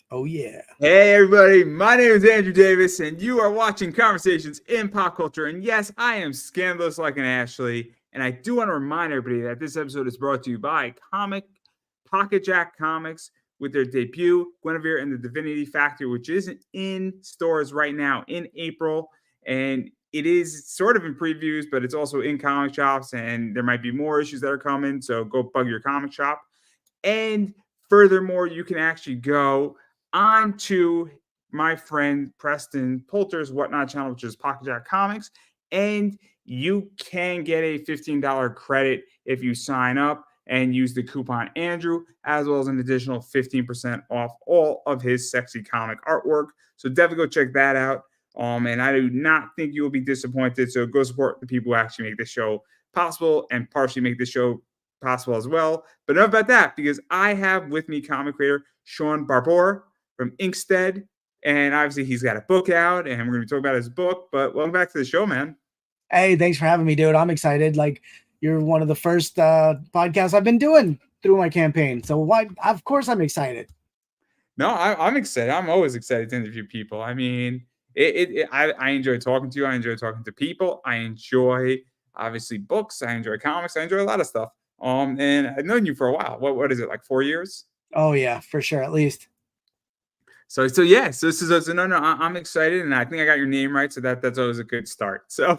Oh, yeah. Hey, everybody. My name is Andrew Davis, and you are watching Conversations in Pop Culture. And yes, I am scandalous like an Ashley. And I do want to remind everybody that this episode is brought to you by Pocket Jack Comics with their debut, Guinevere and the Divinity Factory, which is in stores right now in April. And it is sort of in previews, but it's also in comic shops. And there might be more issues that are coming. So go bug your comic shop. And furthermore, you can actually go on to my friend Preston Poulter's Whatnot channel, which is Pocket Jack Comics, and you can get a $15 credit if you sign up and use the coupon Andrew, as well as an additional 15% off all of his sexy comic artwork. So definitely go check that out. And I do not think you will be disappointed. So go support the people who actually make this show possible and partially make this show possible as well. But enough about that, because I have with me comic creator Shaun Barbour from Inkstead. And obviously he's got a book out and we're going to be talking about his book. But welcome back to the show, man. Hey, thanks for having me, dude. I'm excited. Like, you're one of the first podcasts I've been doing through my campaign. So why? Of course I'm excited. No, I'm excited. I'm always excited to interview people. I mean, I enjoy talking to you. I enjoy talking to people. I enjoy obviously books. I enjoy comics. I enjoy a lot of stuff. And I've known you for a while. What is it, like 4 years? Oh yeah, for sure, at least. So yeah. So this is no. I'm excited, and I think I got your name right. So that's always a good start. So,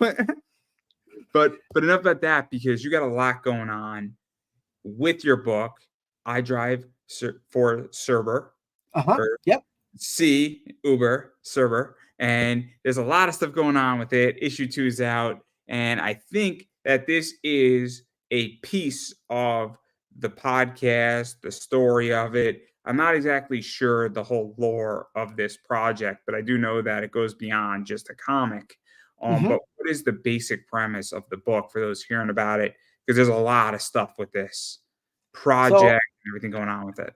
but enough about that, because you got a lot going on with your book. I drive for Cerber. Yep. C Uber server, and there's a lot of stuff going on with it. Issue 2 is out, and I think that this is a piece of the podcast, the story of it. I'm not exactly sure the whole lore of this project, but I do know that it goes beyond just a comic. But what is the basic premise of the book for those hearing about it? Because there's a lot of stuff with this project and everything going on with it.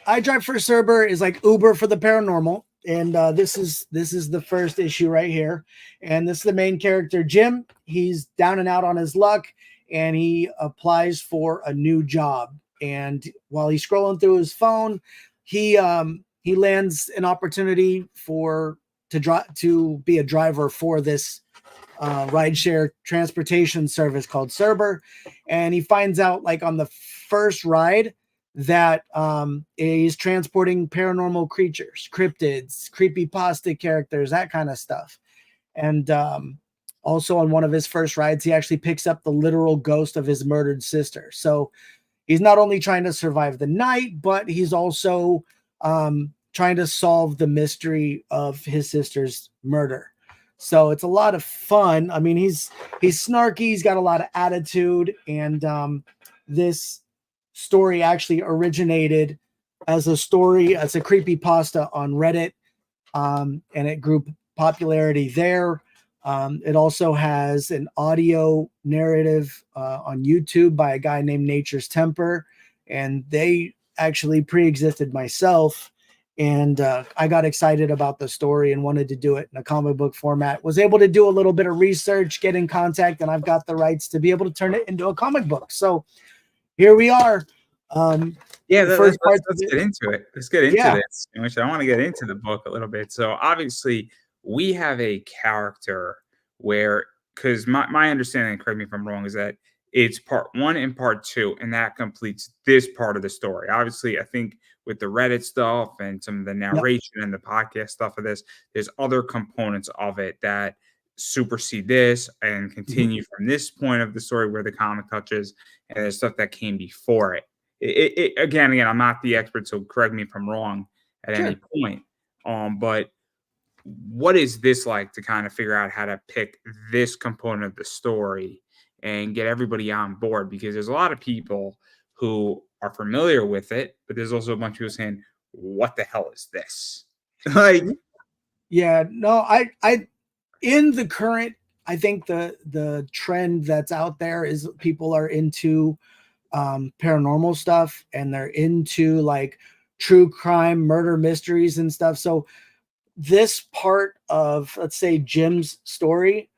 I Drive for Cerber is like Uber for the paranormal, and this is the first issue right here, and this is the main character, Jim. He's down and out on his luck, and he applies for a new job. And while he's scrolling through his phone, he lands an opportunity to be a driver for this rideshare transportation service called Cerber, and he finds out, like, on the first ride that is transporting paranormal creatures, cryptids, creepypasta characters, that kind of stuff. And also on one of his first rides, he actually picks up the literal ghost of his murdered sister. So he's not only trying to survive the night, but he's also trying to solve the mystery of his sister's murder. So it's a lot of fun. I mean, he's snarky, he's got a lot of attitude, and this story actually originated as a creepypasta on Reddit, and it grew popularity there. It also has an audio narrative on YouTube by a guy named Nature's Temper, and they actually pre-existed myself. And I got excited about the story and wanted to do it in a comic book format. Was able to do a little bit of research, get in contact, and I've got the rights to be able to turn it into a comic book. So here we are. Let's get into it. Let's get into this, in which I want to get into the book a little bit. So obviously we have a character where, because my understanding, correct me if I'm wrong, is that it's part 1 and part 2, and that completes this part of the story. Obviously, I think with the Reddit stuff and some of the narration and the podcast stuff of this, there's other components of it that supersede this and continue from this point of the story where the comic touches, and there's stuff that came before it. Again, I'm not the expert, so correct me if I'm wrong at any point. But what is this like to kind of figure out how to pick this component of the story and get everybody on board? Because there's a lot of people who are familiar with it, but there's also a bunch of people saying, what the hell is this? Like, yeah, no, I in the current, I think the trend that's out there is people are into paranormal stuff, and they're into like true crime, murder mysteries and stuff. So this part of, let's say, Jim's story,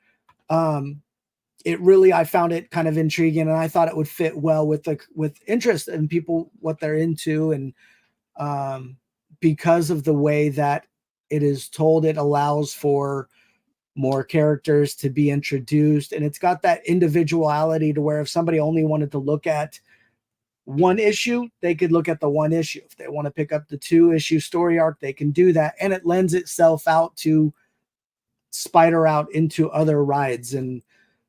I found it kind of intriguing, and I thought it would fit well with interest in people, what they're into, and because of the way that it is told, it allows for more characters to be introduced, and it's got that individuality to where if somebody only wanted to look at one issue, they could look at the one issue. If they want to pick up the 2-issue story arc, they can do that, and it lends itself out to spider out into other rides. And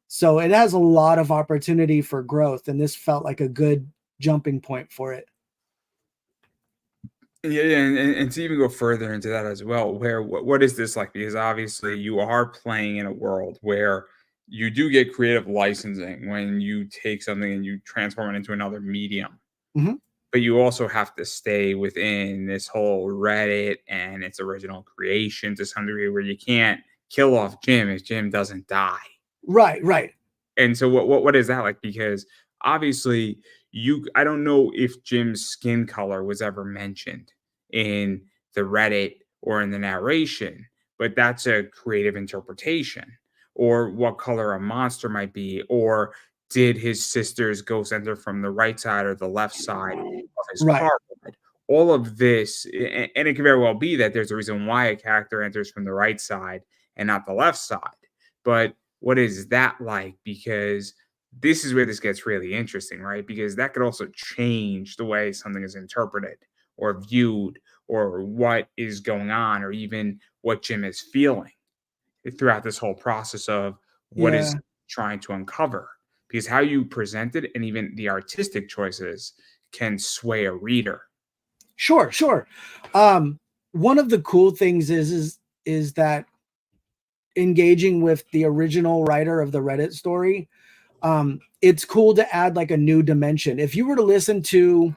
so it has a lot of opportunity for growth, and this felt like a good jumping point for it. Yeah, and to even go further into that as well, where what is this like? Because obviously you are playing in a world where you do get creative licensing when you take something and you transform it into another medium. Mhm. But you also have to stay within this whole Reddit and its original creation to some degree, where you can't kill off Jim if Jim doesn't die. Right. And so what is that like? Because obviously I don't know if Jim's skin color was ever mentioned in the Reddit or in the narration, but that's a creative interpretation. Or what color a monster might be, or did his sister's ghost enter from the right side or the left side of his Right. car ride? All of this, and it could very well be that there's a reason why a character enters from the right side and not the left side. But what is that like? Because this is where this gets really interesting, right? Because that could also change the way something is interpreted or viewed, or what is going on, or even what Jim is feeling throughout this whole process of what Yeah. is trying to uncover. Because how you present it and even the artistic choices can sway a reader. Sure. One of the cool things is that engaging with the original writer of the Reddit story, it's cool to add like a new dimension. If you were to listen to,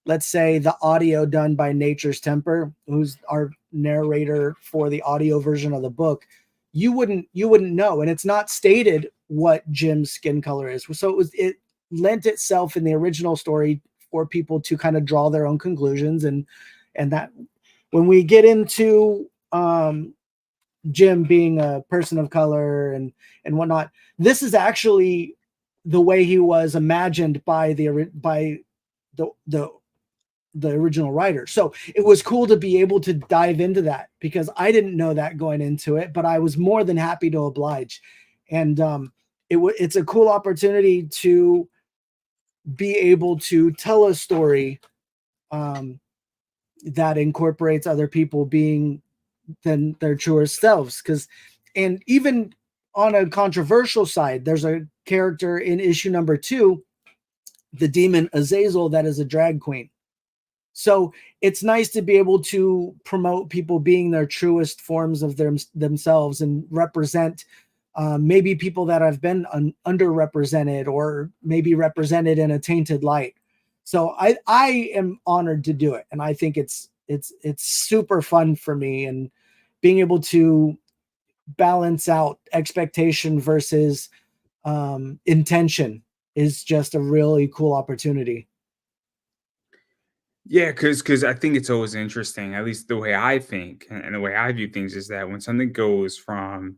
let's say, the audio done by Nature's Temper, who's our narrator for the audio version of the book, you wouldn't know, and it's not stated what Jim's skin color is. So it lent itself in the original story for people to kind of draw their own conclusions, and that when we get into Jim being a person of color and whatnot, this is actually the way he was imagined by the original writer. So it was cool to be able to dive into that, because I didn't know that going into it, but I was more than happy to oblige. And it's a cool opportunity to be able to tell a story that incorporates other people being than their truest selves. And even on a controversial side, there's a character in issue number 2, the demon Azazel, that is a drag queen. So it's nice to be able to promote people being their truest forms of themselves and represent maybe people that have been underrepresented or maybe represented in a tainted light. So I am honored to do it, and I think it's super fun for me, and being able to balance out expectation versus intention is just a really cool opportunity. Yeah, because I think it's always interesting, at least the way I think and the way I view things, is that when something goes from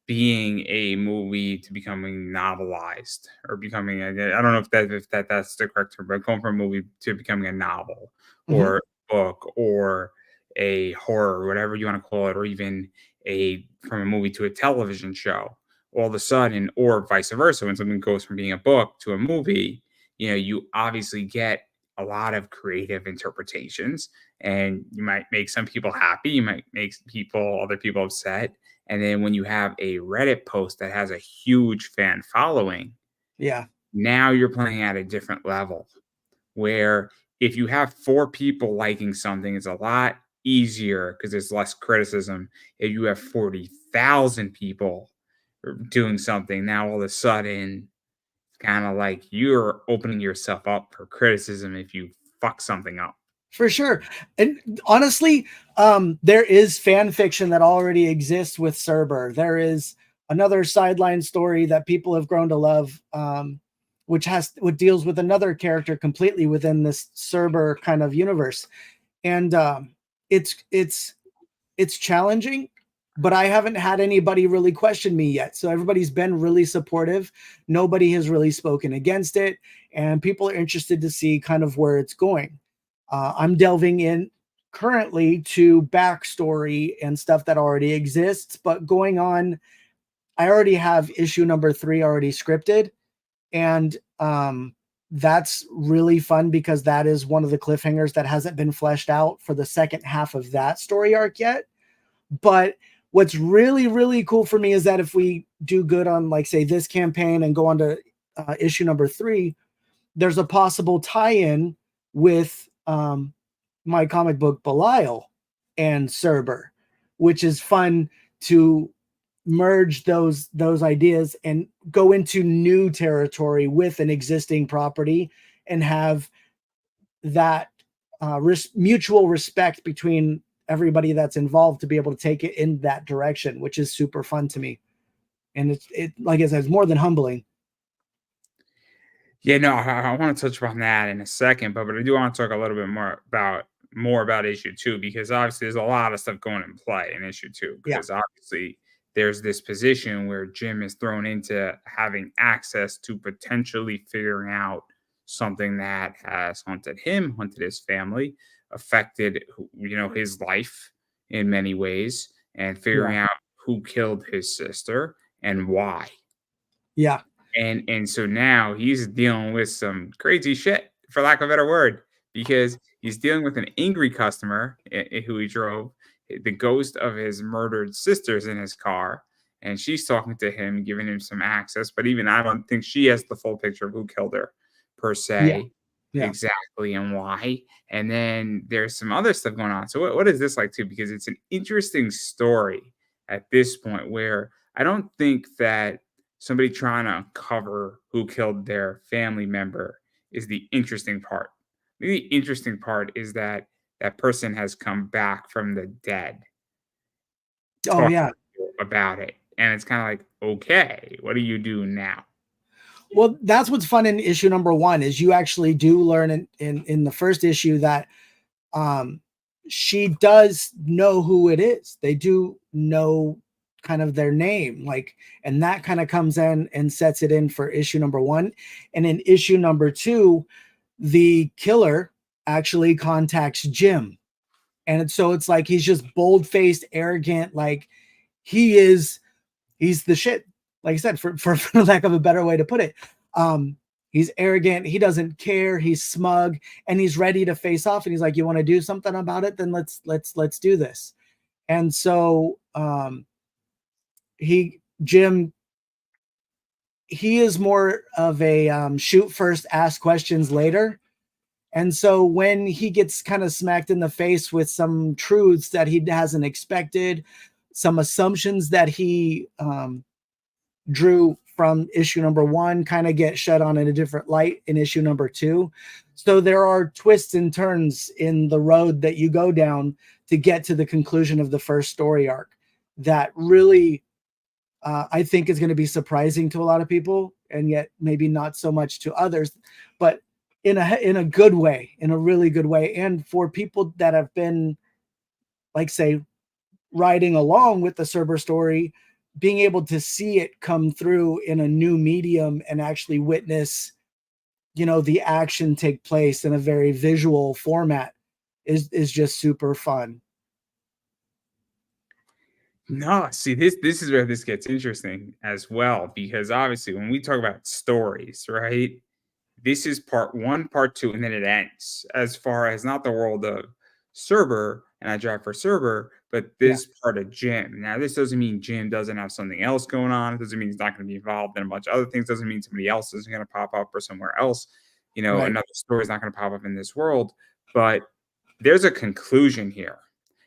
being a movie to becoming novelized, or becoming I don't know if that's the correct term, but going from a movie to becoming a novel Mhm. or book or a horror, whatever you want to call it, or even a from a movie to a television show, all of a sudden, or vice versa, when something goes from being a book to a movie, you obviously get a lot of creative interpretations, and you might make some people happy, you might make other people upset. And then when you have a Reddit post that has a huge fan following, Yeah, now you're playing at a different level, where if you have 4 people liking something, it's a lot easier because there's less criticism. If you have 40,000 people doing something, now all of a sudden, it's kind of like you're opening yourself up for criticism if you fuck something up. for sure. And honestly, there is fan fiction that already exists with Cerber. There is another sideline story that people have grown to love, which deals with another character completely within this Cerber kind of universe. And it's challenging, but I haven't had anybody really question me yet. So everybody's been really supportive. Nobody has really spoken against it, and people are interested to see kind of where it's going. I'm delving in currently to backstory and stuff that already exists, but going on, I already have issue number 3 already scripted, and that's really fun because that is one of the cliffhangers that hasn't been fleshed out for the second half of that story arc yet. But what's really, really cool for me is that if we do good on, like, say, this campaign and go on to issue number 3, there's a possible tie-in with my comic book Belial and Cerber, which is fun to merge those ideas and go into new territory with an existing property and have that mutual respect between everybody that's involved to be able to take it in that direction, which is super fun to me. And it like I said, it's more than humbling. Yeah, no, I want to touch upon that in a second, but I do want to talk a little bit more about issue 2, because obviously there's a lot of stuff going in play in issue 2. Yeah. Because obviously there's this position where Jim is thrown into having access to potentially figuring out something that has haunted him, haunted his family, affected his life in many ways, and figuring Yeah. out who killed his sister and why. Yeah. And so now he's dealing with some crazy shit, for lack of a better word, because he's dealing with an angry customer who he drove. The ghost of his murdered sister's in his car, and she's talking to him, giving him some access. But even I don't think she has the full picture of who killed her, per Yeah. se, Yeah. exactly, and why. And then there's some other stuff going on. So what is this like too? Because it's an interesting story at this point, where I don't think that somebody trying to uncover who killed their family member is the interesting part. The interesting part is that that person has come back from the dead, Oh talking yeah. about it. And it's kind of like, okay, what do you do now? Well, that's what's fun in issue number 1 is you actually do learn in the first issue that she does know who it is. They do know kind of their name, like, and that kind of comes in and sets it in for issue number 1. And in issue number 2, the killer actually contacts Jim. And so it's like he's just bold-faced, arrogant, like he's the shit. Like I said, for lack of a better way to put it. He's arrogant, he doesn't care, he's smug, and he's ready to face off. And he's like, you want to do something about it? Then let's do this. And so Jim, he is more of a shoot first, ask questions later. And so when he gets kind of smacked in the face with some truths that he hasn't expected, some assumptions that he drew from issue number 1 kind of get shed on in a different light in issue number 2. So there are twists and turns in the road that you go down to get to the conclusion of the first story arc that really I think is going to be surprising to a lot of people, and yet maybe not so much to others, but in a good way, in a really good way. And for people that have been, like, say, riding along with the Cerber story, being able to see it come through in a new medium and actually witness, the action take place in a very visual format is just super fun. No, see, this is where this gets interesting as well, because obviously when we talk about stories, right? This is part 1, part 2, and then it ends. As far as not the world of Cerber and I Drive for Cerber, but Yeah. this part of Jim. Now, this doesn't mean Jim doesn't have something else going on. It doesn't mean he's not going to be involved in a bunch of other things. It doesn't mean somebody else isn't going to pop up or somewhere else. Right. Another story is not going to pop up in this world. But there's a conclusion here,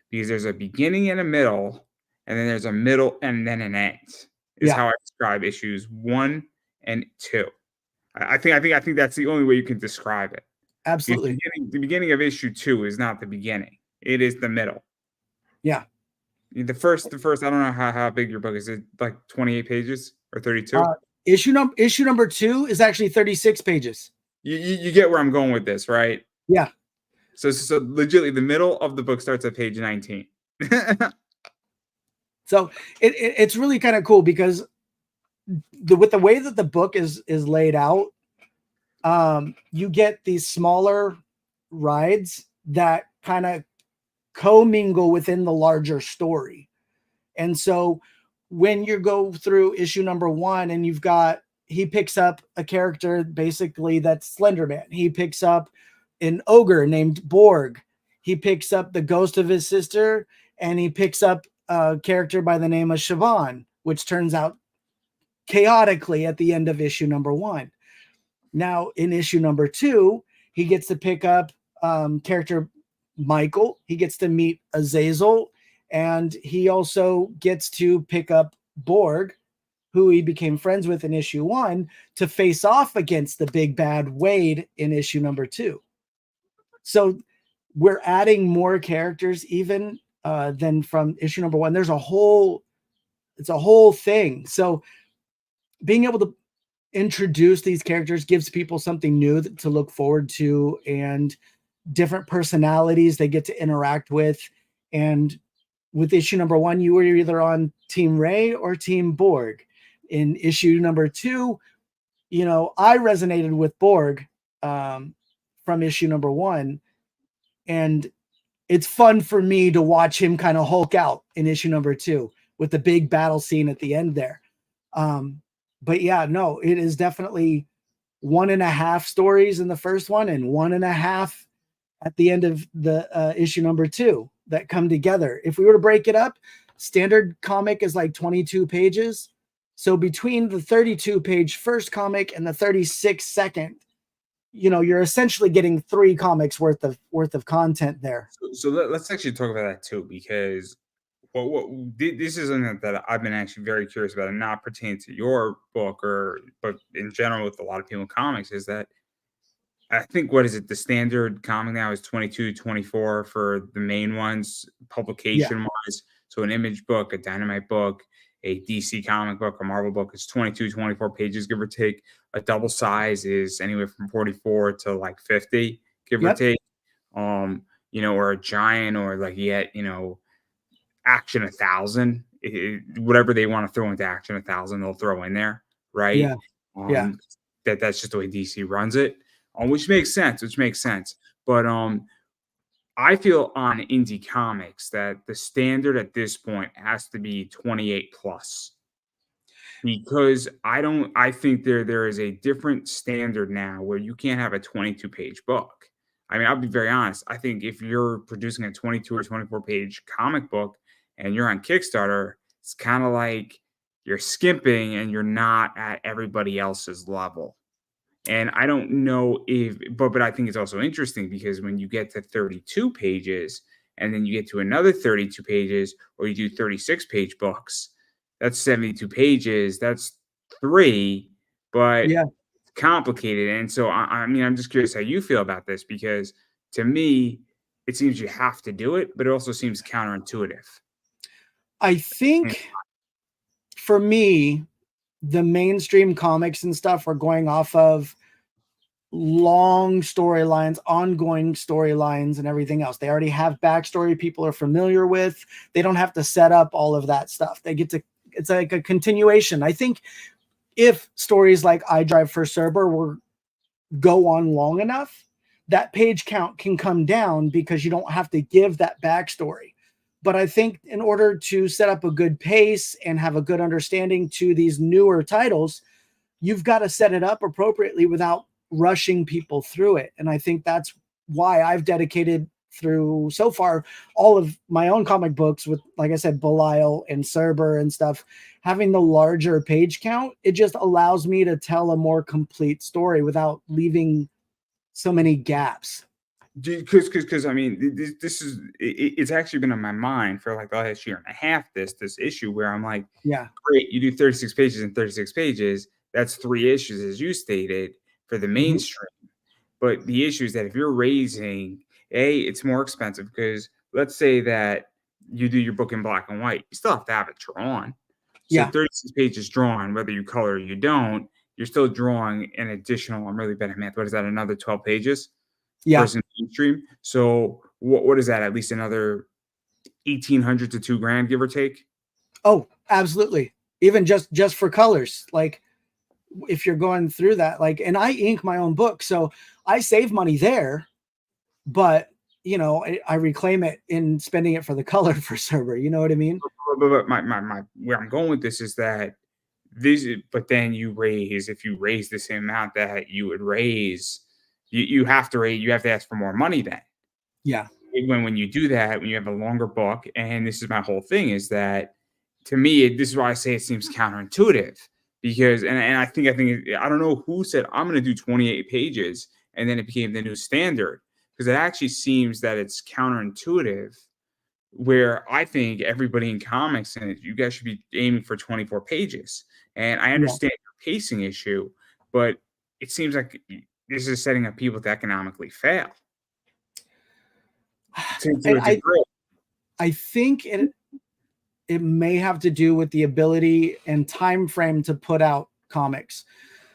because there's a beginning and a middle, and then there's a middle and then an end. Is how I describe issues 1 and 2. I think that's the only way you can describe it. Absolutely. The beginning of issue 2 is not the beginning; it is the middle. Yeah. The first. I don't know how big your book is. It like 28 pages or 32? Issue number 2 is actually 36 pages. You get where I'm going with this, right? Yeah. So legitimately, the middle of the book starts at page 19. So it's really kind of cool because with the way that the book is laid out, you get these smaller rides that kind of commingle within the larger story. And so when you go through issue number 1 and he picks up a character basically that's Slenderman. He picks up an ogre named Borg. He picks up the ghost of his sister, and he picks up a character by the name of Siobhan, which turns out chaotically at the end of issue number 1. Now in issue number 2, he gets to pick up character Michael. He gets to meet Azazel, and he also gets to pick up Borg, who he became friends with in issue 1, to face off against the big bad Wade in issue number 2. So we're adding more characters even than from issue number 1. It's a whole thing. So being able to introduce these characters gives people something new to look forward to, and different personalities they get to interact with. And with issue number 1, you were either on Team Ray or Team Borg. In issue number 2, I resonated with Borg from issue number 1, and it's fun for me to watch him kind of Hulk out in issue number 2 with the big battle scene at the end there. But yeah, no, it is definitely 1.5 stories in the first one and 1.5 at the end of the issue number 2 that come together. If we were to break it up, standard comic is like 22 pages. So between the 32-page first comic and the 36 second, you're essentially getting 3 comics worth of content there. So let's actually talk about that too, because this is something that I've been actually very curious about, and not pertaining to your book, but in general with a lot of people in comics, is that I think, what is it? The standard comic now is 22, 24 for the main ones, publication wise. So an Image book, a Dynamite book, a DC comic book, a Marvel book is 22, 24 pages, give or take. A double size is anywhere from 44 to like 50, give or take. Or a giant, or like Action 1000, whatever they want to throw into Action 1000, they'll throw in there, right? That's just the way DC runs it, which makes sense. But I feel on indie comics that the standard at this point has to be 28 plus, because I think there is a different standard now where you can't have a 22-page book. I mean, I'll be very honest. I think if you're producing a 22 or 24-page comic book and you're on Kickstarter, it's kind of like you're skimping and you're not at everybody else's level. And I don't know but I think it's also interesting, because when you get to 32 pages and then you get to another 32 pages, or you do 36-page books, that's 72 pages. That's 3, but complicated. And so I'm just curious how you feel about this, because to me it seems you have to do it, but it also seems counterintuitive. I think for me, the mainstream comics and stuff are going off of long storylines, ongoing storylines, and everything else. They already have backstory people are familiar with. They don't have to set up all of that stuff. It's like a continuation. I think if stories like I Drive for Cerber go on long enough, that page count can come down because you don't have to give that backstory. But I think in order to set up a good pace and have a good understanding to these newer titles, you've got to set it up appropriately without rushing people through it. And I think that's why I've dedicated through so far all of my own comic books with, like I said, Belial and Cerber and stuff, having the larger page count. It just allows me to tell a more complete story without leaving so many gaps. Because I mean, it's actually been on my mind for like the last year and a half, this issue where I'm like, great, you do 36 pages and 36 pages, that's 3 issues, as you stated, for the mainstream. But the issue is that if you're raising, it's more expensive, because let's say that you do your book in black and white, you still have to have it drawn. So 36 pages drawn, whether you color or you don't, you're still drawing an additional, I'm really bad at math, what is that, another 12 pages? Versus mainstream. So what is that? At least another 1,800 to $2,000, give or take. Oh, absolutely. Even just for colors, like if you're going through that, like, and I ink my own book, so I save money there. But you know, I reclaim it in spending it for the color for Cerber. You know what I mean? But my where I'm going with this is that but then if you raise the same amount that you would raise, you have to ask for more money then. Yeah. When you do that, when you have a longer book, and this is my whole thing, is that to me, this is why I say it seems counterintuitive because, and I don't know who said I'm going to do 28 pages, and then it became the new standard because it actually seems that it's counterintuitive. Where I think everybody in comics and you guys should be aiming for 24 pages. And I Yeah. understand your pacing issue, but it seems like this is setting up people to economically fail. To a I degree. I think it may have to do with the ability and time frame to put out comics.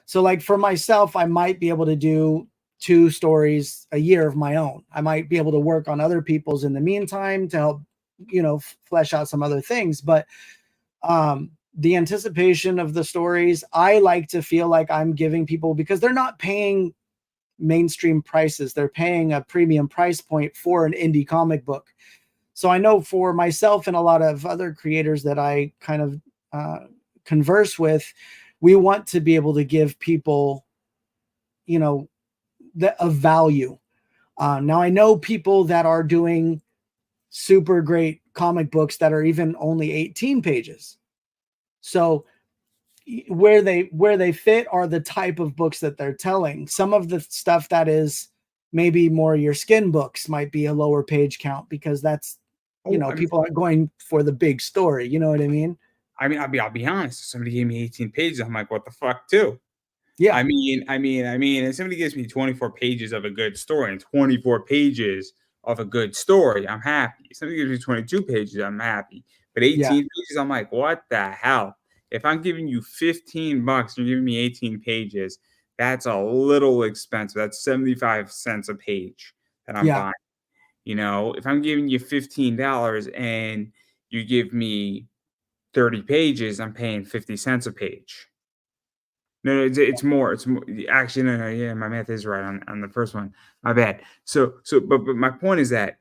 So like for myself, I might be able to do 2 stories a year of my own. I might be able to work on other people's in the meantime to help, you know, flesh out some other things. But the anticipation of the stories, I like to feel like I'm giving people, because they're not paying mainstream prices. They're paying a premium price point for an indie comic book. So I know for myself and a lot of other creators that I kind of converse with, we want to be able to give people, you know, a value. Now I know people that are doing super great comic books that are even only 18 pages. So where they fit are the type of books that they're telling. Some of the stuff that is maybe more your skin books might be a lower page count because that's, you Oh, know, I mean, people aren't going for the big story. You know what I mean? I'll be honest. If somebody gave me 18 pages, I'm like, what the fuck, too? Yeah. If somebody gives me 24 pages of a good story and 24 pages of a good story, I'm happy. If somebody gives me 22 pages, I'm happy. But Yeah. 18 pages, I'm like, what the hell? If I'm giving you 15 bucks, you're giving me 18 pages, that's a little expensive. That's 75 cents a page that I'm Yeah. buying. You know, if I'm giving you $15 and you give me 30 pages, I'm paying 50 cents a page. No, it's more. It's more. Actually, no. Yeah, my math is right on the first one. My bad. But my point is that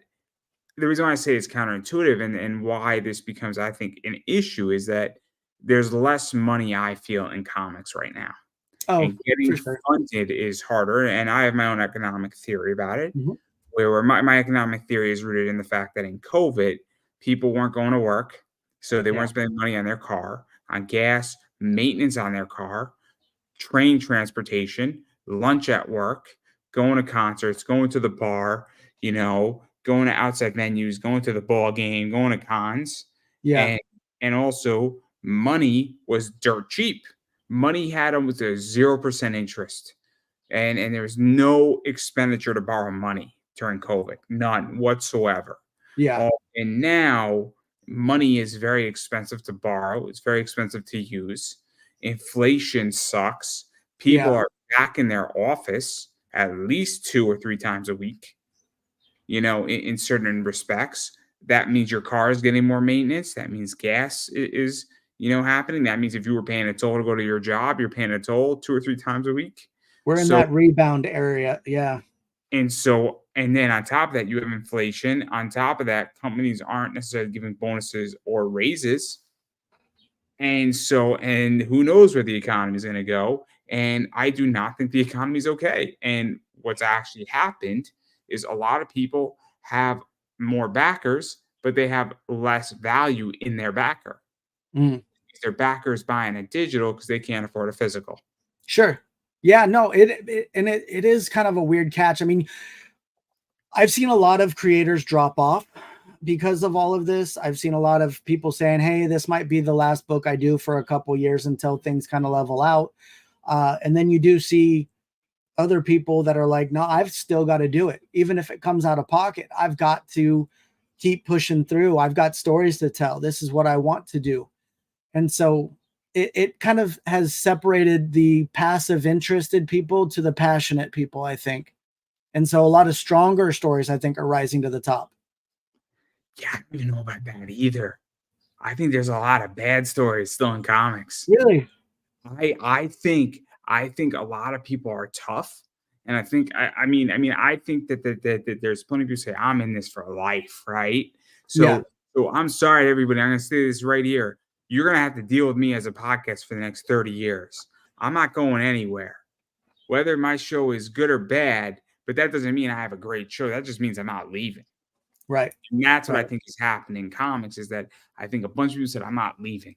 the reason why I say it's counterintuitive and why this becomes, I think, an issue is that there's less money I feel in comics right now, Oh, and getting for sure. funded is harder. And I have my own economic theory about it, Mhm. where my economic theory is rooted in the fact that in COVID, people weren't going to work, so they Yeah. weren't spending money on their car, on gas, maintenance on their car, train transportation, lunch at work, going to concerts, going to the bar, going to outside venues, going to the ball game, going to cons, Yeah. and also money was dirt cheap. Money had almost a 0% interest, and there was no expenditure to borrow money during COVID, none whatsoever. Yeah. And now money is very expensive to borrow. It's very expensive to use. Inflation sucks. People Yeah. are back in their office at least 2 or 3 times a week, in certain respects. That means your car is getting more maintenance. That means gas is happening. That means if you were paying a toll to go to your job, you're paying a toll 2 or 3 times a week. We're in So that rebound area. Yeah. and then on top of that, you have inflation. On top of that, companies aren't necessarily giving bonuses or raises. And who knows where the economy is going to go. And I do not think the economy is okay. And what's actually happened is a lot of people have more backers, but they have less value in their backer. Mm. Their backers buying a digital because they can't afford a physical. Sure. Yeah, no, it is kind of a weird catch. I mean, I've seen a lot of creators drop off because of all of this. I've seen a lot of people saying, "Hey, this might be the last book I do for a couple years until things kind of level out." And then you do see other people that are like, "No, I've still got to do it, even if it comes out of pocket. I've got to keep pushing through. I've got stories to tell. This is what I want to do." And so it kind of has separated the passive interested people to the passionate people, I think. And so a lot of stronger stories, I think, are rising to the top. Yeah, I don't even know about that either. I think there's a lot of bad stories still in comics. Really? I think a lot of people are tough And I think, I think that there's plenty of people say I'm in this for life, right? Yeah. So I'm sorry, everybody. I'm gonna say this right here. You're gonna have to deal with me as a podcast for the next 30 years. I'm not going anywhere, whether my show is good or bad. But that doesn't mean I have a great show. That just means I'm not leaving. Right. And that's what I Right. think is happening in comics, is that I think a bunch of people said I'm not leaving,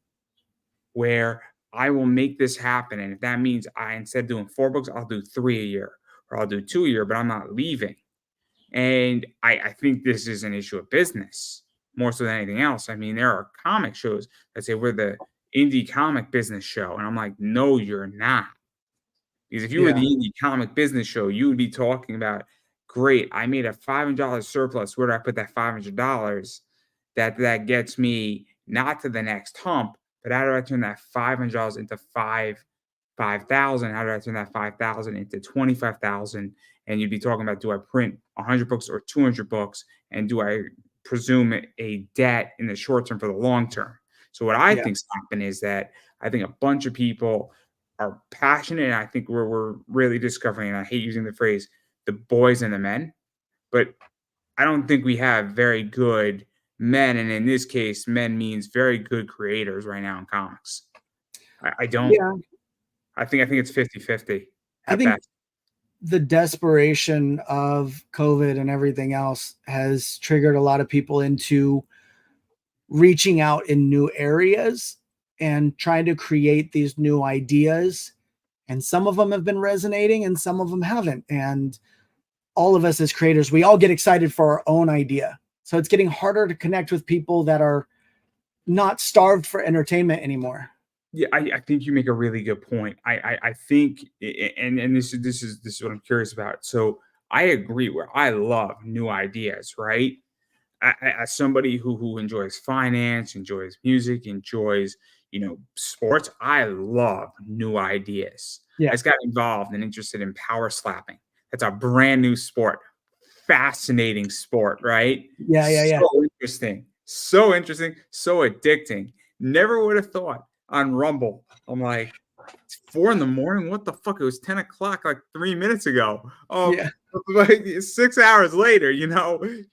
where I will make this happen. And if that means instead of doing 4 books, I'll do 3 a year, or I'll do 2 a year, but I'm not leaving. And I think this is an issue of business more so than anything else. I mean, there are comic shows that say we're the indie comic business show. And I'm like, no, you're not. Because if you were Yeah. the indie comic business show, you would be talking about, great, I made a $500 surplus. Where do I put that $500? That gets me not to the next hump, but how do I turn that $500 into 5,000? How do I turn that 5,000 into 25,000? And you'd be talking about, do I print 100 books or 200 books? And do I presume a debt in the short term for the long term? So what I Yeah. think's happened is that I think a bunch of people are passionate, and I think we're really discovering, and I hate using the phrase the boys and the men, but I don't think we have very good men, and in this case, men means very good creators right now in comics. I don't. Yeah. I think it's 50-50 I at think best. the desperation of COVID and everything else has triggered a lot of people into reaching out in new areas and trying to create these new ideas. And some of them have been resonating and some of them haven't. And all of us as creators, we all get excited for our own idea. So it's getting harder to connect with people that are not starved for entertainment anymore. Yeah, I think you make a really good point. I think, and this is what I'm curious about. So I agree, where I love new ideas, right? As somebody who enjoys finance, enjoys music, enjoys, sports, I love new ideas. I Yeah. just got involved and interested in power slapping. That's a brand new sport, fascinating sport, right? Yeah. Yeah. Yeah. So interesting, so addicting. Never would have thought on Rumble. I'm like, it's 4 in the morning. What the fuck? It was 10 o'clock like 3 minutes ago. Yeah. Like 6 hours later, you're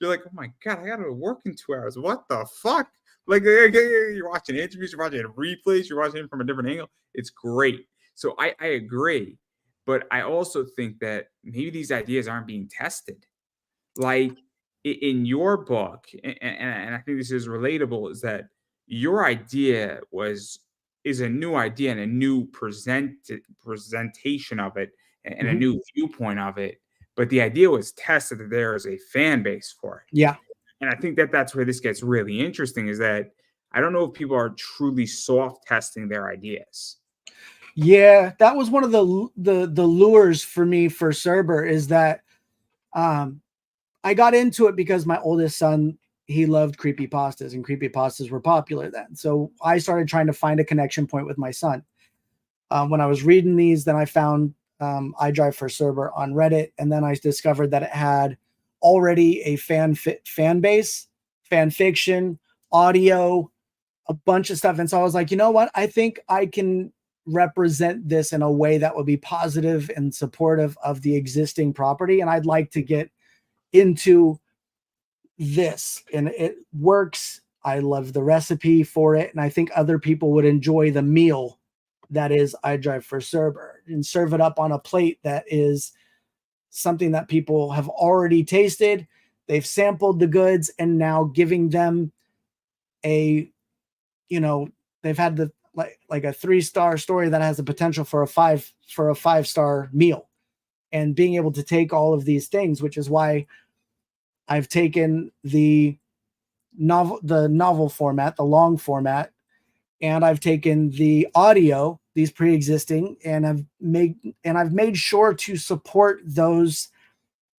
like, oh my God, I gotta work in 2 hours. What the fuck? Like, you're watching interviews, you're watching replays, you're watching it from a different angle. It's great. So I agree. But I also think that maybe these ideas aren't being tested. Like, in your book, and I think this is relatable, is that your idea is a new idea and a new presentation of it, and a Mhm. new viewpoint of it. But the idea was tested, that there is a fan base for it. Yeah. And I think that that's where this gets really interesting, is that I don't know if people are truly soft testing their ideas. Yeah, that was one of the lures for me for Cerber, is that I got into it because my oldest son, he loved creepypastas, and creepypastas were popular then. So I started trying to find a connection point with my son. When I was reading these, then I found I Drive for Cerber on Reddit, and then I discovered that it had already a fan base, fan fiction, audio, a bunch of stuff. And so I was like, you know what? I think I can represent this in a way that would be positive and supportive of the existing property. And I'd like to get into this, and it works. I love the recipe for it. And I think other people would enjoy the meal that is I Drive for Cerber, and serve it up on a plate that is something that people have already tasted. They've sampled the goods, and now giving them a, they've had the like a 3-star story that has the potential for a 5-star meal, and being able to take all of these things, which is why I've taken the novel format, the long format, and I've taken the audio, these pre-existing, and I've made sure to support those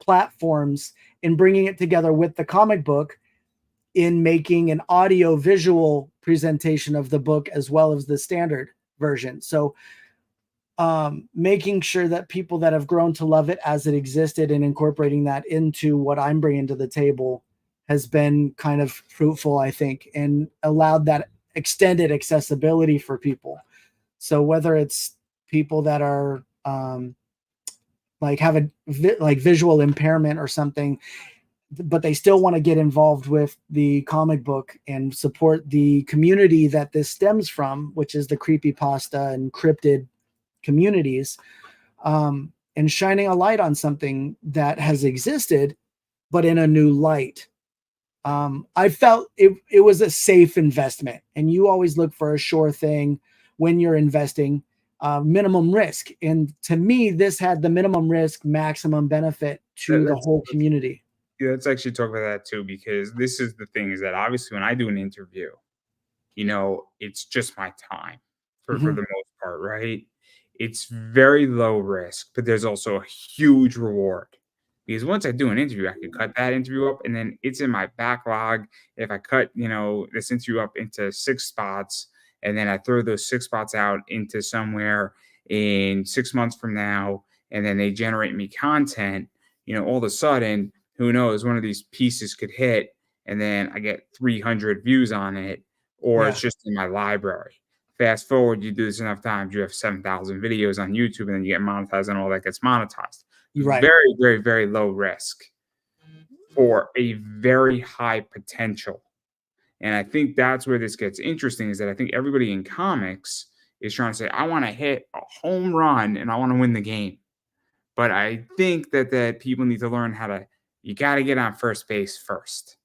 platforms in bringing it together with the comic book, in making an audio visual presentation of the book as well as the standard version. So making sure that people that have grown to love it as it existed and incorporating that into what I'm bringing to the table has been kind of fruitful, I think, and allowed that extended accessibility for people. So whether it's people that are like have a like visual impairment or something, but they still want to get involved with the comic book and support the community that this stems from, which is the creepypasta and cryptid communities, and shining a light on something that has existed, but in a new light. I felt it was a safe investment, and you always look for a sure thing when you're investing, minimum risk. And to me, this had the minimum risk, maximum benefit to the whole community. Yeah, let's actually talk about that too, because this is the thing is that obviously when I do an interview, it's just my time for Mhm. the most part, right? It's very low risk, but there's also a huge reward. Because once I do an interview, I can cut that interview up and then it's in my backlog. If I cut, this interview up into 6 spots and then I throw those 6 spots out into somewhere in 6 months from now, and then they generate me content, all of a sudden, who knows, one of these pieces could hit and then I get 300 views on it, or it's Yeah, just in my library. Fast forward, you do this enough times, you have 7,000 videos on YouTube, and then you get monetized, and all that gets monetized. you're right. Very, very, very low risk for a very high potential. And I think that's where this gets interesting is that I think everybody in comics is trying to say, I want to hit a home run and I want to win the game. But I think that people need to learn you got to get on first base first.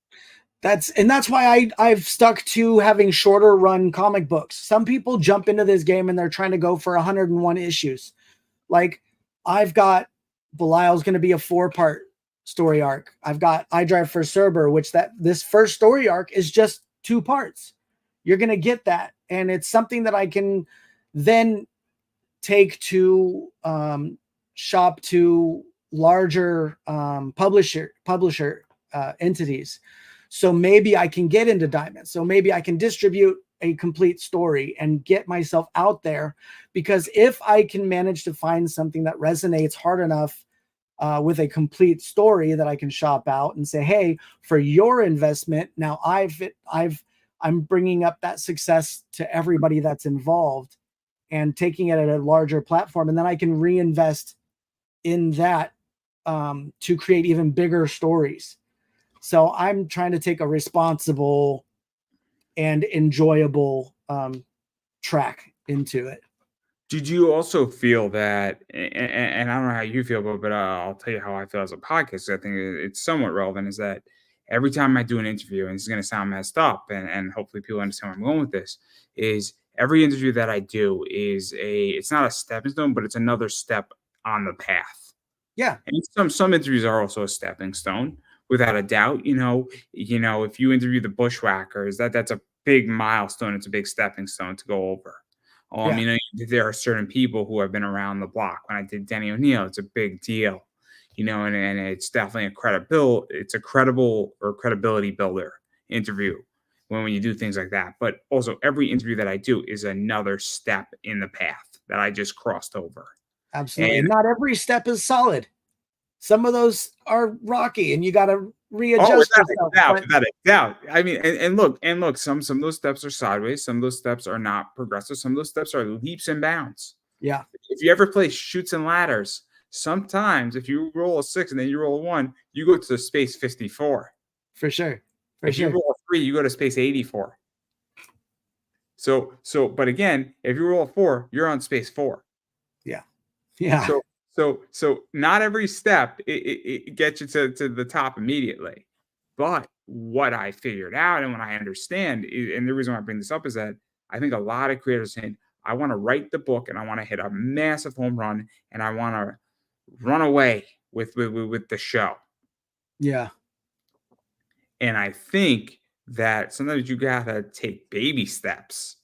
That's why I've stuck to having shorter run comic books. Some people jump into this game and they're trying to go for 101 issues. Like I've got Belial's going to be a 4-part story arc. I've got I Drive for Cerber, which this first story arc is just 2 parts. You're going to get that, and it's something that I can then take to shop to larger publisher entities. So maybe I can get into Diamond. So maybe I can distribute a complete story and get myself out there, because if I can manage to find something that resonates hard enough with a complete story that I can shop out and say, hey, for your investment, now I'm bringing up that success to everybody that's involved and taking it at a larger platform, and then I can reinvest in that to create even bigger stories. So I'm trying to take a responsible and enjoyable track into it. Did you also feel that, and I don't know how you feel, but I'll tell you how I feel as a podcast. I think it's somewhat relevant. Is that every time I do an interview, and it's going to sound messed up, and hopefully people understand where I'm going with this, is every interview that I do it's not a stepping stone, but it's another step on the path. Yeah, And some interviews are also a stepping stone, without a doubt. If you interview the Bushwhackers, that's a big milestone. It's a big stepping stone to go over. yeah, There are certain people who have been around the block. When I did Denny O'Neil, it's a big deal, and it's definitely it's a credible or credibility builder interview when you do things like that. But also every interview that I do is another step in the path that I just crossed over. absolutely. And And not every step is solid. Some of those are rocky, and you got to oh, readjust yourself. But without a doubt. I mean, and look, some of those steps are sideways, some of those steps are not progressive, some of those steps are leaps and bounds. yeah, If you ever play shoots and ladders, sometimes if you roll a 6 and then you roll a 1, you go to space 54. for sure, for If you sure. roll a 3, you go to space 84. But again, if you roll a 4, you're on space 4. Yeah, yeah, So not every step it gets you to the top immediately. But what I figured out and what I understand, and the reason why I bring this up is that I think a lot of creators saying, I want to write the book and I want to hit a massive home run and I want to run away with the show. yeah, And I think that sometimes you gotta take baby steps.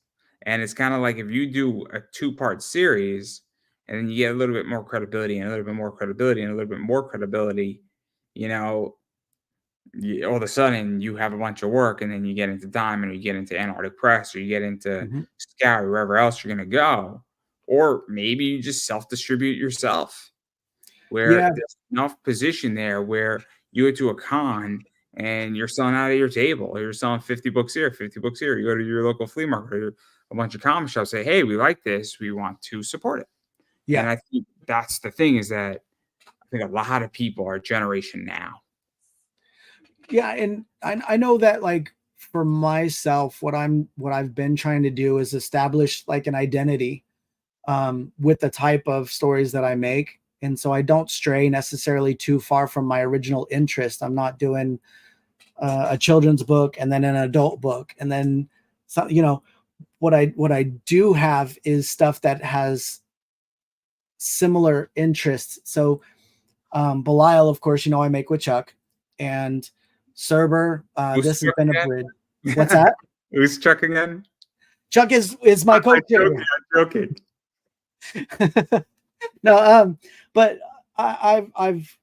And it's kind of like if you do a 2-part series and then you get a little bit more credibility and a little bit more credibility and a little bit more credibility, you know, all of a sudden you have a bunch of work, and then you get into Diamond, or you get into Antarctic Press, or you get into mhm. Scout, or wherever else you're going to go. Or maybe you just self-distribute yourself, where Yeah, there's enough position there where you go to a con and you're selling out of your table, or you're selling 50 books here, 50 books here. You go to your local flea market or a bunch of comic shops, say, hey, we like this. We want to support it. And yeah, I think that's the thing is that I think a lot of people are generation now. Yeah, and I know that, like, for myself, what I've been trying to do is establish like an identity with the type of stories that I make. And so I don't stray necessarily too far from my original interest. I'm not doing a children's book and then an adult book and then so, what I do have is stuff that has similar interests. So Belial, of course, I make with Chuck, and Cerber. Who's This has Chuck been a bridge. What's again? that? Who's Chuck again? Chuck is my I'm co-creator. joking. No, but I've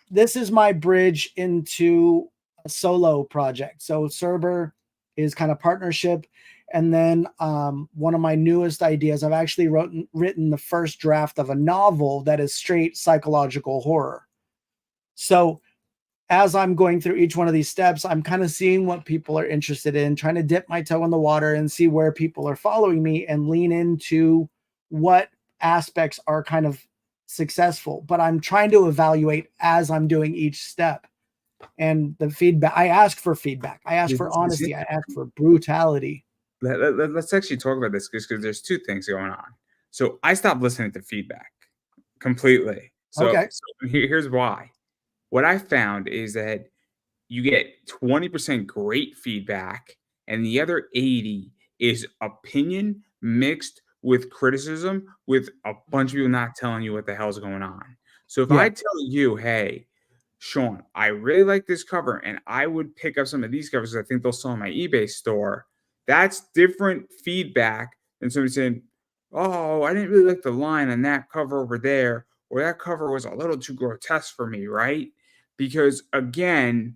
this is my bridge into a solo project. So Cerber is kind of partnership. And then one of my newest ideas, I've actually written the first draft of a novel that is straight psychological horror. So as I'm going through each one of these steps, I'm kind of seeing what people are interested in, trying to dip my toe in the water and see where people are following me and lean into what aspects are kind of successful. But I'm trying to evaluate as I'm doing each step. And the feedback, I ask for feedback. I ask for honesty. I ask for brutality. Let's actually talk about this because there's two things going on. So I stopped listening to feedback completely. Okay. So here's why. What I found is that you get 20% great feedback, and the other 80 is opinion mixed with criticism, with a bunch of people not telling you what the hell's going on. So if Yeah. I tell you, hey, Shaun, I really like this cover, and I would pick up some of these covers because I think they'll sell in my eBay store. That's different feedback than somebody saying, oh, I didn't really like the line on that cover over there, or that cover was a little too grotesque for me, right? Because again,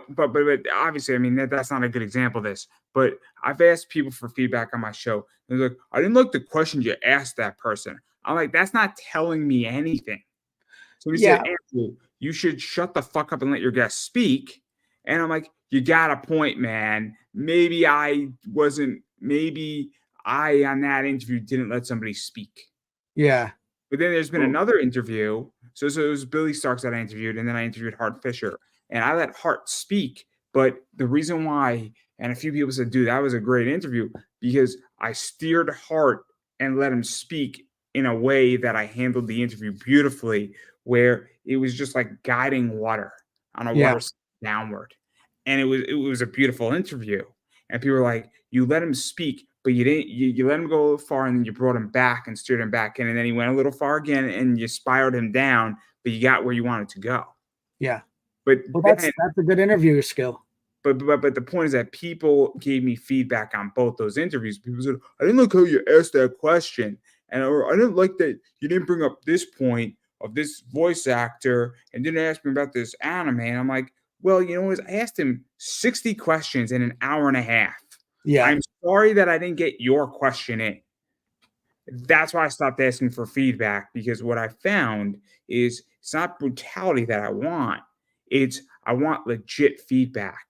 but obviously, I mean that's not a good example of this. But I've asked people for feedback on my show. And they're like, I didn't like the questions you asked that person. I'm like, that's not telling me anything. So he said, Yeah. Andrew, you should shut the fuck up and let your guest speak. And I'm like, you got a point, man. Maybe I on that interview didn't let somebody speak. Yeah. But then there's been another interview. So it was Billy Starks that I interviewed, and then I interviewed Hart Fisher. And I let Hart speak. But the reason why, and a few people said, dude, that was a great interview, because I steered Hart and let him speak in a way that I handled the interview beautifully, where it was just like guiding water on a water downward. And it was a beautiful interview. And people were like, you let him speak, but you didn't, you let him go a little far, and then you brought him back and steered him back in. And then he went a little far again, and you spiraled him down, but you got where you wanted to go. Yeah. But well, that's a good interview skill. But the point is that people gave me feedback on both those interviews. People said, I didn't like how you asked that question. And or I didn't like that you didn't bring up this point of this voice actor and didn't ask me about this anime. And I'm like, well, I asked him 60 questions in an hour and a half. Yeah. I'm sorry that I didn't get your question in. That's why I stopped asking for feedback, because what I found is it's not brutality that I want. It's I want legit feedback.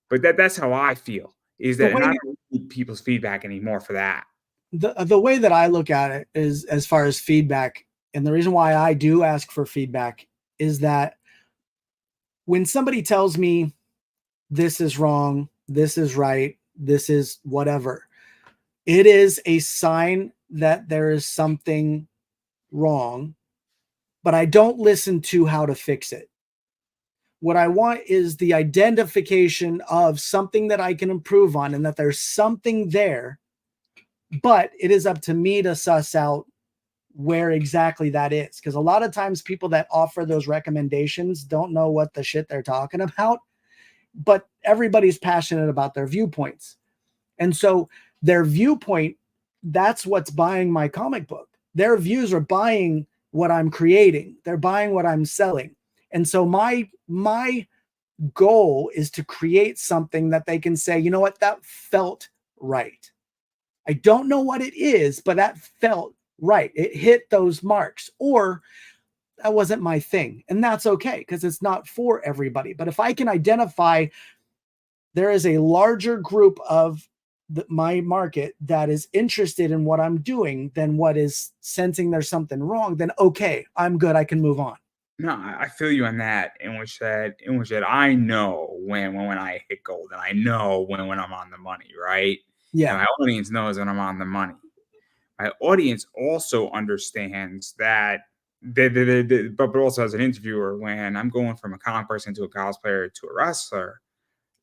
But that's how I feel, is that, and I don't need people's feedback anymore for that. The way that I look at it is, as far as feedback, and the reason why I do ask for feedback is that when somebody tells me this is wrong, this is right, this is whatever, it is a sign that there is something wrong, but I don't listen to how to fix it. What I want is the identification of something that I can improve on, and that there's something there, but it is up to me to suss out where exactly that is. Because a lot of times people that offer those recommendations don't know what the shit they're talking about, but everybody's passionate about their viewpoints. And so their viewpoint, that's what's buying my comic book. Their views are buying what I'm creating. They're buying what I'm selling. And so my goal is to create something that they can say, you know what, that felt right. I don't know what it is, but that felt right. It hit those marks. Or that wasn't my thing. And that's okay, because it's not for everybody. But if I can identify there is a larger group of my market that is interested in what I'm doing than what is sensing there's something wrong, then okay, I'm good. I can move on. No, I feel you on that. In which that I know when I hit gold, and I know when I'm on the money, right? And Yeah. my audience knows when I'm on the money. My audience also understands that but also as an interviewer, when I'm going from a comic person to a cosplayer to a wrestler,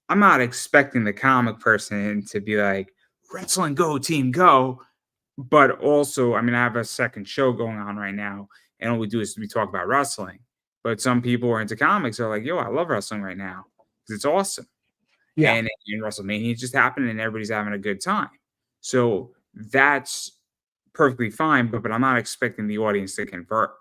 I'm not expecting the comic person to be like, wrestling go team go. But also, I mean, I have a second show going on right now, and all we do is we talk about wrestling. But some people who are into comics are like, yo, I love wrestling right now because it's awesome. Yeah. And WrestleMania just happened and everybody's having a good time. So that's perfectly fine, but I'm not expecting the audience to convert.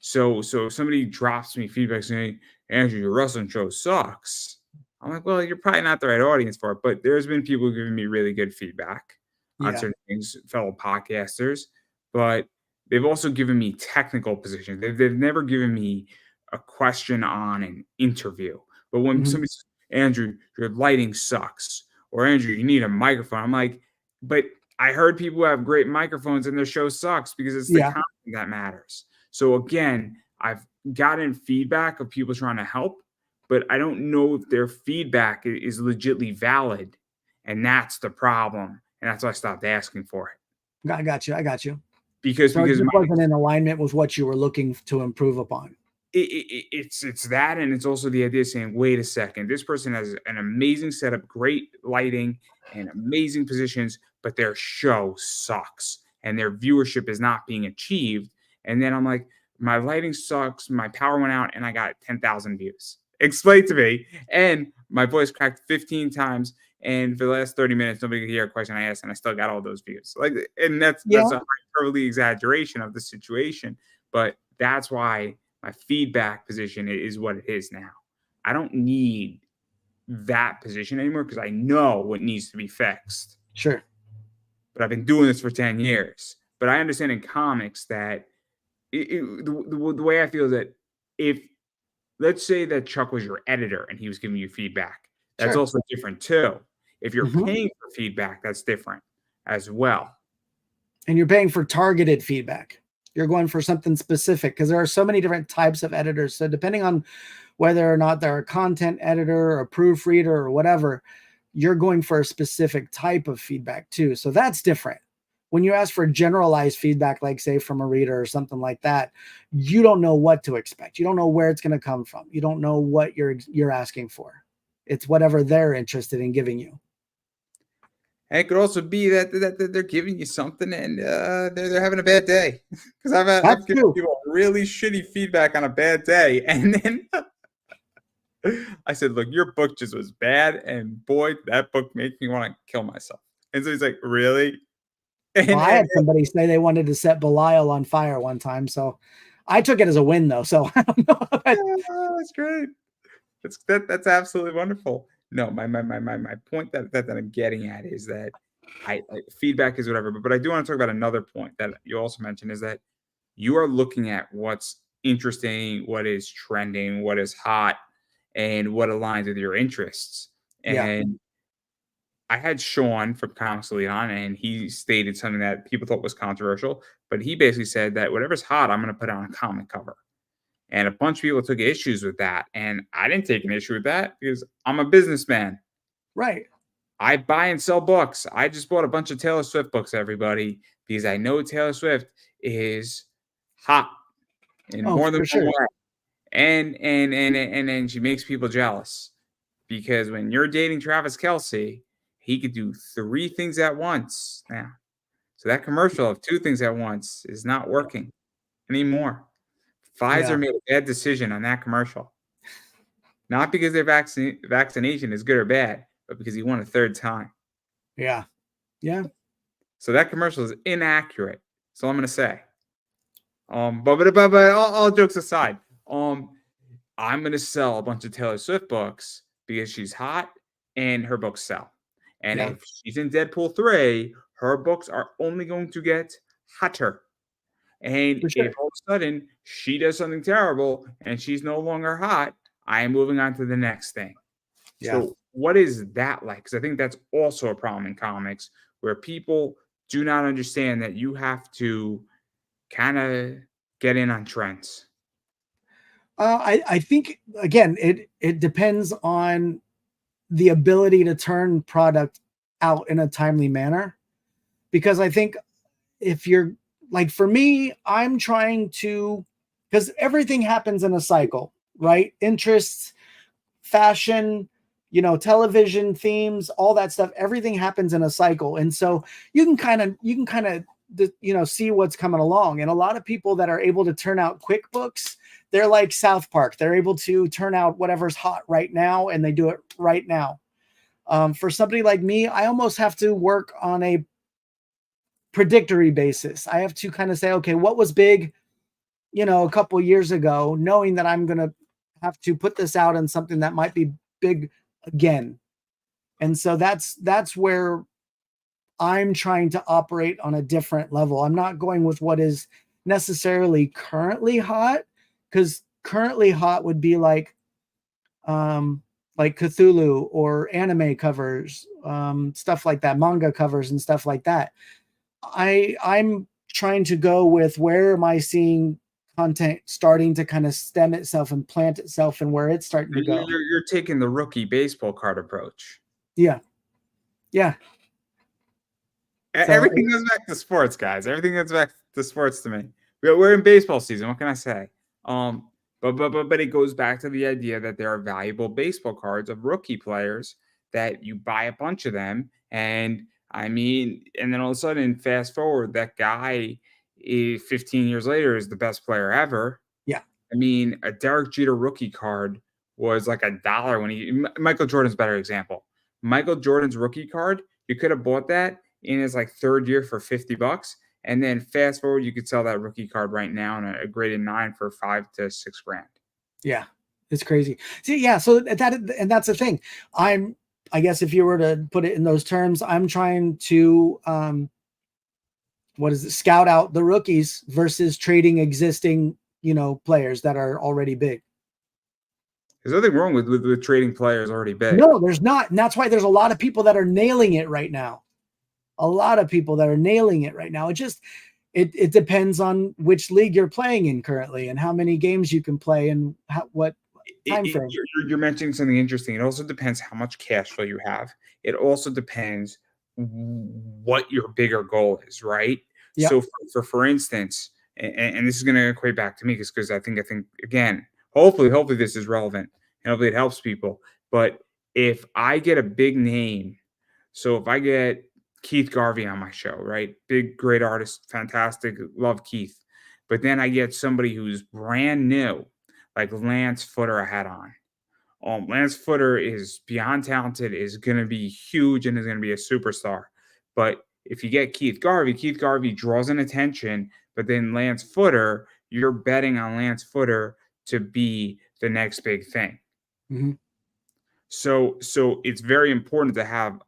So if somebody drops me feedback saying, Andrew, your wrestling show sucks. I'm like, well, you're probably not the right audience for it. But there's been people giving me really good feedback on Yeah. certain things, fellow podcasters. But they've also given me technical positions. They've never given me a question on an interview. But when Mhm. somebody says, Andrew, your lighting sucks, or Andrew, you need a microphone, I'm like, but I heard people who have great microphones and their show sucks because it's the Yeah. content that matters. So again, I've gotten feedback of people trying to help, but I don't know if their feedback is legitly valid. And that's the problem. And that's why I stopped asking for it. I got you. I got you. Because So it because just my wasn't in alignment with what you were looking to improve upon. it's that, and it's also the idea of saying, wait a second, this person has an amazing setup, great lighting, and amazing positions, but their show sucks and their viewership is not being achieved. And then I'm like, my lighting sucks, my power went out, and I got 10,000 views. Explain to me. And my voice cracked 15 times, and for the last 30 minutes, nobody could hear a question I asked, and I still got all those views. Like, and Yeah. that's a hyperbole exaggeration of the situation, but that's why my feedback position is what it is now. I don't need that position anymore because I know what needs to be fixed. Sure. But I've been doing this for 10 years. But I understand in comics that the way I feel is that if, let's say that Chuck was your editor and he was giving you feedback, that's Sure. also different too. If you're Mhm. paying for feedback, that's different as well. And you're paying for targeted feedback. You're going for something specific because there are so many different types of editors. So depending on whether or not they're a content editor or a proofreader or whatever, you're going for a specific type of feedback too. So that's different. When you ask for generalized feedback, like say from a reader or something like that, you don't know what to expect. You don't know where it's going to come from. You don't know what you're asking for. It's whatever they're interested in giving you. And it could also be that they're giving you something and they're having a bad day. Because That's I've given true. people really shitty feedback on a bad day, and then I said, "Look, your book just was bad, and boy, that book made me want to kill myself." And so he's like, "Really?" Well, And I had somebody say they wanted to set Belial on fire one time, so I took it as a win, though. So I don't know. that's great. That's absolutely wonderful. No, my point that I'm getting at is that feedback is whatever, but I do want to talk about another point that you also mentioned is that you are looking at what's interesting, what is trending, what is hot, and what aligns with your interests. Yeah, And I had Shaun from Comics Elite on, and he stated something that people thought was controversial, but he basically said that whatever's hot, I'm going to put on a comic cover. And a bunch of people took issues with that. And I didn't take an issue with that because I'm a businessman. right. I buy and sell books. I just bought a bunch of Taylor Swift books, everybody, because I know Taylor Swift is hot in Oh, more than for one sure. way. And she makes people jealous. Because when you're dating Travis Kelsey, he could do 3 things at once now. So that commercial of 2 things at once is not working anymore. Yeah, Pfizer made a bad decision on that commercial. Not because their vaccination is good or bad, but because he won a 3rd time. yeah, yeah. So that commercial is inaccurate. That's all I'm gonna say. But all jokes aside, I'm gonna sell a bunch of Taylor Swift books because she's hot and her books sell. And Yeah, if she's in Deadpool 3, her books are only going to get hotter. And for if sure. all of a sudden she does something terrible and she's no longer hot, I am moving on to the next thing. Yeah. So, what is that like? Because I think that's also a problem in comics where people do not understand that you have to kind of get in on trends. I think again, it depends on the ability to turn product out in a timely manner. Because I think if you're like, for me, I'm trying to, because everything happens in a cycle, right? Interests, fashion, television themes, all that stuff, everything happens in a cycle. And so you can kind of see what's coming along. And a lot of people that are able to turn out QuickBooks, they're like South Park. They're able to turn out whatever's hot right now, and they do it right now. For somebody like me, I almost have to work on a predictory basis. I have to kind of say, okay, what was big, a couple years ago, knowing that I'm going to have to put this out in something that might be big again. And so that's where I'm trying to operate on a different level. I'm not going with what is necessarily currently hot, because currently hot would be like Cthulhu or anime covers, stuff like that, manga covers and stuff like that. I'm trying to go with, where am I seeing content starting to kind of stem itself and plant itself, and where it's starting to go. You're taking the rookie baseball card approach. Yeah. So Everything goes back to sports, guys. Everything goes back to sports to me. We're in baseball season. What can I say? But it goes back to the idea that there are valuable baseball cards of rookie players that you buy a bunch of them, and and then all of a sudden, fast forward, that guy, 15 years later, is the best player ever. Yeah. A Derek Jeter rookie card was like $1 when Michael Jordan's a better example. Michael Jordan's rookie card, you could have bought that in his like third year for $50. And then fast forward, you could sell that rookie card right now in a graded 9 for $5 to $6 grand. Yeah, it's crazy. See, yeah. So that's the thing. I guess if you were to put it in those terms, I'm trying to, scout out the rookies versus trading existing, players that are already big. There's nothing wrong with trading players already big. No, there's not. And that's why there's a lot of people that are nailing it right now. It depends on which league you're playing in currently and how many games you can play and what time frame. You're mentioning something interesting. It also depends how much cash flow you have. It also depends what your bigger goal is, right? Yep. So for instance, and this is going to equate back to me because I think again, hopefully this is relevant and hopefully it helps people. But if I get a big name, so if I get Keith Garvey on my show, right? Big, great artist, fantastic, love Keith. But then I get somebody who's brand new, like Lance Footer I had on. Lance Footer is beyond talented, is going to be huge, and is going to be a superstar. But if you get Keith Garvey draws an attention, but then Lance Footer, you're betting on Lance Footer to be the next big thing. Mm-hmm. So it's very important to have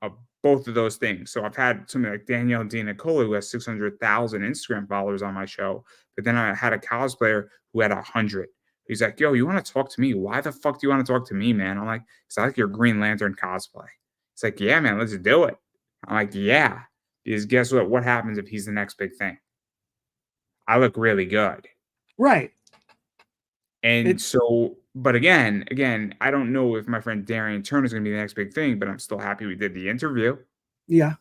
both of those things. So I've had somebody like Danielle DiNicola, who has 600,000 Instagram followers on my show. But then I had a cosplayer who had 100. He's like, yo, you want to talk to me? Why the fuck do you want to talk to me, man? I'm like, it's like your Green Lantern cosplay. It's like, yeah, man, let's do it. I'm like, yeah. Because guess what? What happens if he's the next big thing? I look really good. Right. And but again, I don't know if my friend Darian Turner is going to be the next big thing, but I'm still happy we did the interview. Yeah.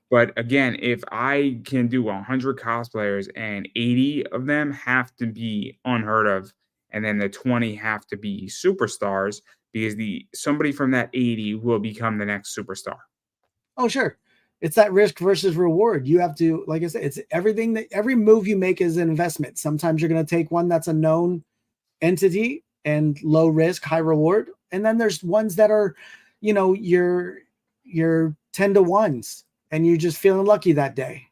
But again, if I can do 100 cosplayers and 80 of them have to be unheard of, and then the 20 have to be superstars, because somebody from that 80 will become the next superstar. Oh, sure. It's that risk versus reward. You have to, like I said, it's everything that every move you make is an investment. Sometimes you're going to take one that's a known entity and low risk, high reward. And then there's ones that are, your 10 to 1s and you're just feeling lucky that day.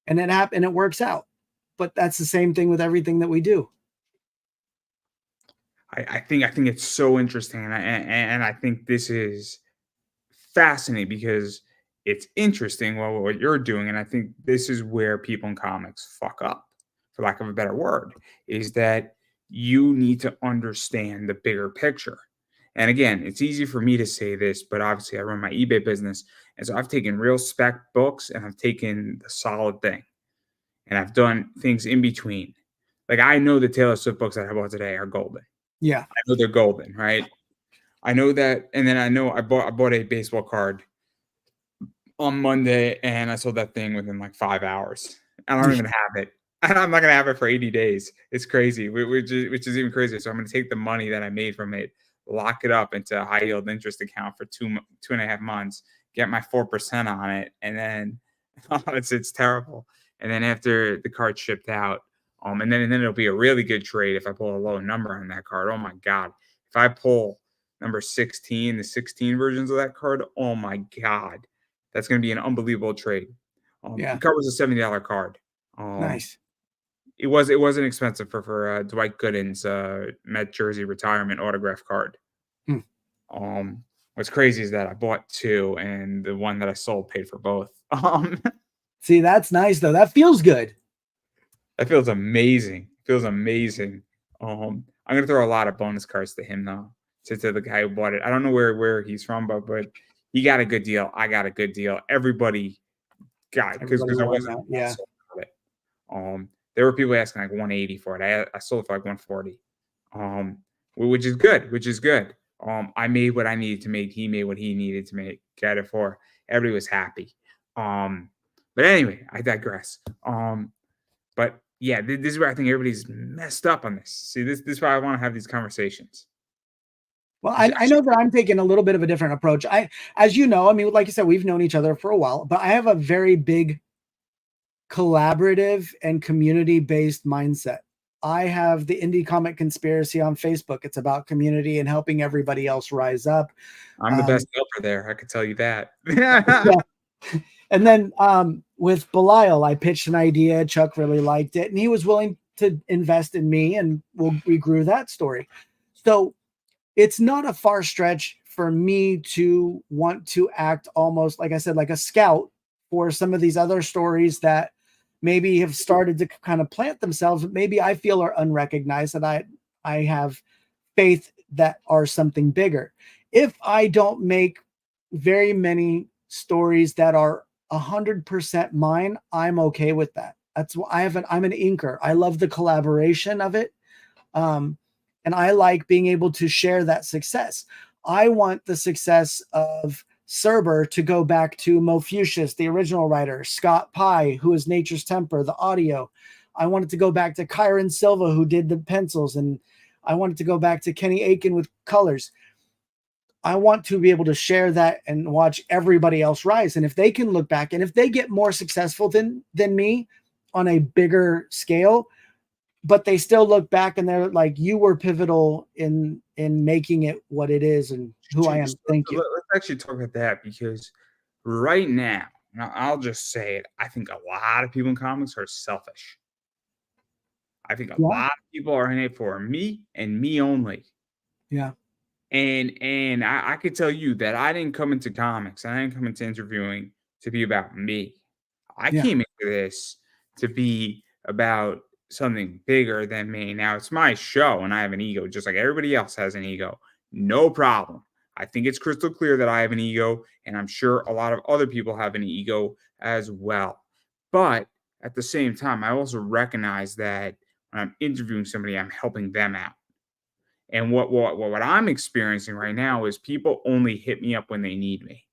And it works out. But that's the same thing with everything that we do. I think it's so interesting. And I think this is fascinating because it's interesting what you're doing. And I think this is where people in comics fuck up, for lack of a better word, is that you need to understand the bigger picture. And again, it's easy for me to say this, but obviously I run my eBay business. And so I've taken real spec books and I've taken the solid thing. And I've done things in between. Like I know the Taylor Swift books that I bought today are golden. Yeah. I know they're golden, right? I know that, and then I know I bought a baseball card on Monday, and I sold that thing within like 5 hours. I don't even have it. And I'm not gonna have it for 80 days. It's crazy, which is even crazier. So I'm gonna take the money that I made from it, lock it up into a high yield interest account for 2.5 months, get my 4% on it, and then it's terrible. And then after the card shipped out, and then it'll be a really good trade if I pull a low number on that card. Oh my god, if I pull number 16, the 16 versions of that card, oh my god, that's going to be an unbelievable trade. The Yeah. card was a $70 card. Nice. It wasn't expensive for Dwight Gooden's Met jersey retirement autograph card. Hmm. What's crazy is that I bought two, and the one that I sold paid for both. See, that's nice though. That feels good. That feels amazing. Feels amazing. I'm gonna throw a lot of bonus cards to him though. To the guy who bought it. I don't know where he's from, but he got a good deal. I got a good deal. Everybody got, because I wasn't yeah. it. There were people asking like 180 for it. I sold it for like 140. Which is good. Which is good. I made what I needed to make. He made what he needed to make. Get it for. Everybody was happy. But anyway, I digress. But yeah, this is where I think everybody's messed up on this. See, this is why I want to have these conversations. Well, I know that I'm taking a little bit of a different approach. As you know, I mean, like you said, we've known each other for a while, but I have a very big collaborative and community-based mindset. I have the Indie Comic Conspiracy on Facebook. It's about community and helping everybody else rise up. I'm the best helper there. I can tell you that. Yeah. And then with Belial, I pitched an idea. Chuck really liked it, and he was willing to invest in me, and we grew that story. So it's not a far stretch for me to want to act almost, like I said, like a scout for some of these other stories that maybe have started to kind of plant themselves, but maybe I feel are unrecognized, and I have faith that are something bigger. If I don't make very many stories that are 100% mine, I'm okay with that. That's why I'm an inker. I love the collaboration of it. And I like being able to share that success. I want the success of Cerber to go back to Mofucius, the original writer, Scott Pye, who is Nature's Temper, the audio. I want it to go back to Kyron Silva, who did the pencils, and I want it to go back to Kenny Aiken with colors. I want to be able to share that and watch everybody else rise. And if they can look back and if they get more successful than me on a bigger scale, but they still look back and they're like, you were pivotal in making it what it is and who I am. Thank you. Let's actually talk about that, because right now, I'll just say it, I think a lot of people in comics are selfish. I think a lot of people are in it for me and me only. Yeah. And I could tell you that I didn't come into comics, I didn't come into interviewing to be about me. I came into this to be about something bigger than me. Now, it's my show, and I have an ego, just like everybody else has an ego. No problem. I think it's crystal clear that I have an ego, and I'm sure a lot of other people have an ego as well. But at the same time, I also recognize that when I'm interviewing somebody, I'm helping them out. And what I'm experiencing right now is people only hit me up when they need me.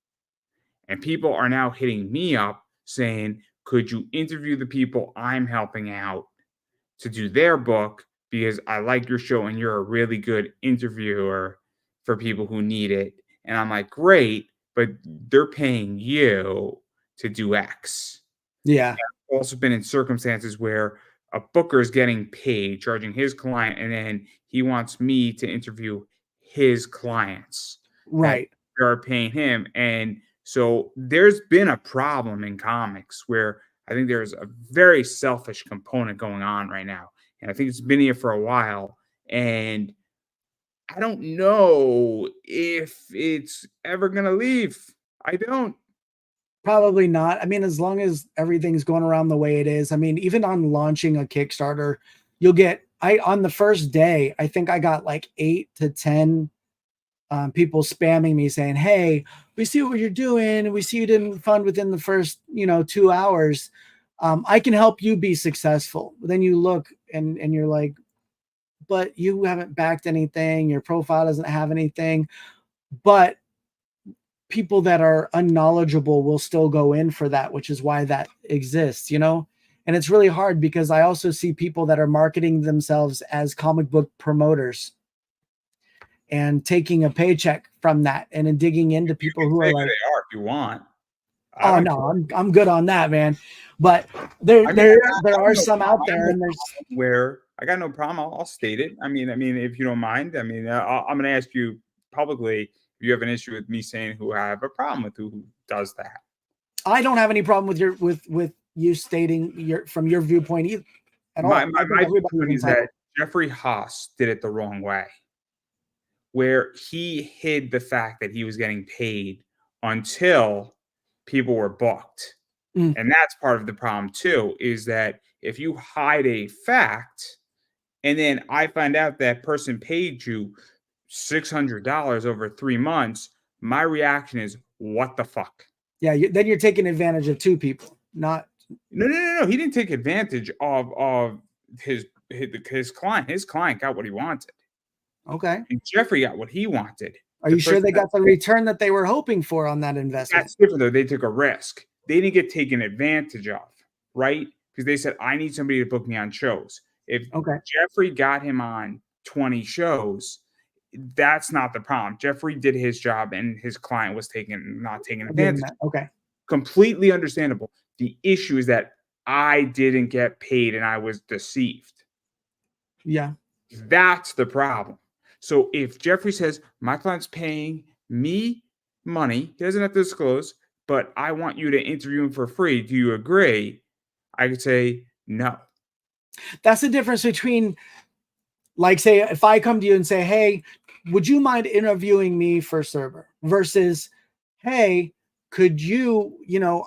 And people are now hitting me up saying, could you interview the people I'm helping out to do their book, because I like your show and you're a really good interviewer for people who need it. And I'm like, great, but they're paying you to do X. Yeah. I've also been in circumstances where a booker is getting paid, charging his client, and then he wants me to interview his clients. Right. That are paying him. And so there's been a problem in comics where I think there's a very selfish component going on right now. And I think it's been here for a while. And I don't know if it's ever going to leave. I don't. Probably not. I mean, as long as everything's going around the way it is. I mean, even on launching a Kickstarter, you'll get, on the first day, I think I got like 8 to 10 people spamming me saying, hey, we see what you're doing. We see you didn't fund within the first, 2 hours. I can help you be successful. But then you look and you're like, but you haven't backed anything. Your profile doesn't have anything. But people that are unknowledgeable will still go in for that, which is why that exists, you know? And it's really hard because I also see people that are marketing themselves as comic book promoters and taking a paycheck from that and then digging into people who are like, they are if you want. oh no, I'm good on that, man. But there are some out there, and there's where I got no problem. I'll state it. I mean, if you don't mind, I'm going to ask you publicly if you have an issue with me saying who I have a problem with who does that. I don't have any problem with your with you stating from your viewpoint either at all. My viewpoint is that Jeffrey Haas did it the wrong way, where he hid the fact that he was getting paid until people were booked. And that's part of the problem too, is that if you hide a fact and then I find out that person paid you $600 over 3 months, my reaction is, what the fuck? Yeah, then you're taking advantage of two people, not. No. He didn't take advantage of his client. His client got what he wanted. Okay. And Jeffrey got what he wanted. Are you sure they got the return that they were hoping for on that investment? That's different though. They took a risk. They didn't get taken advantage of, right? Because they said, I need somebody to book me on shows. If Jeffrey got him on 20 shows, that's not the problem. Jeffrey did his job and his client was not taking advantage. Okay. Completely understandable. The issue is that I didn't get paid and I was deceived. Yeah. That's the problem. So if Jeffrey says, my client's paying me money, he doesn't have to disclose, but I want you to interview him for free. Do you agree? I could say no. That's the difference between, like, say, if I come to you and say, hey, would you mind interviewing me for Server, versus, hey, could you,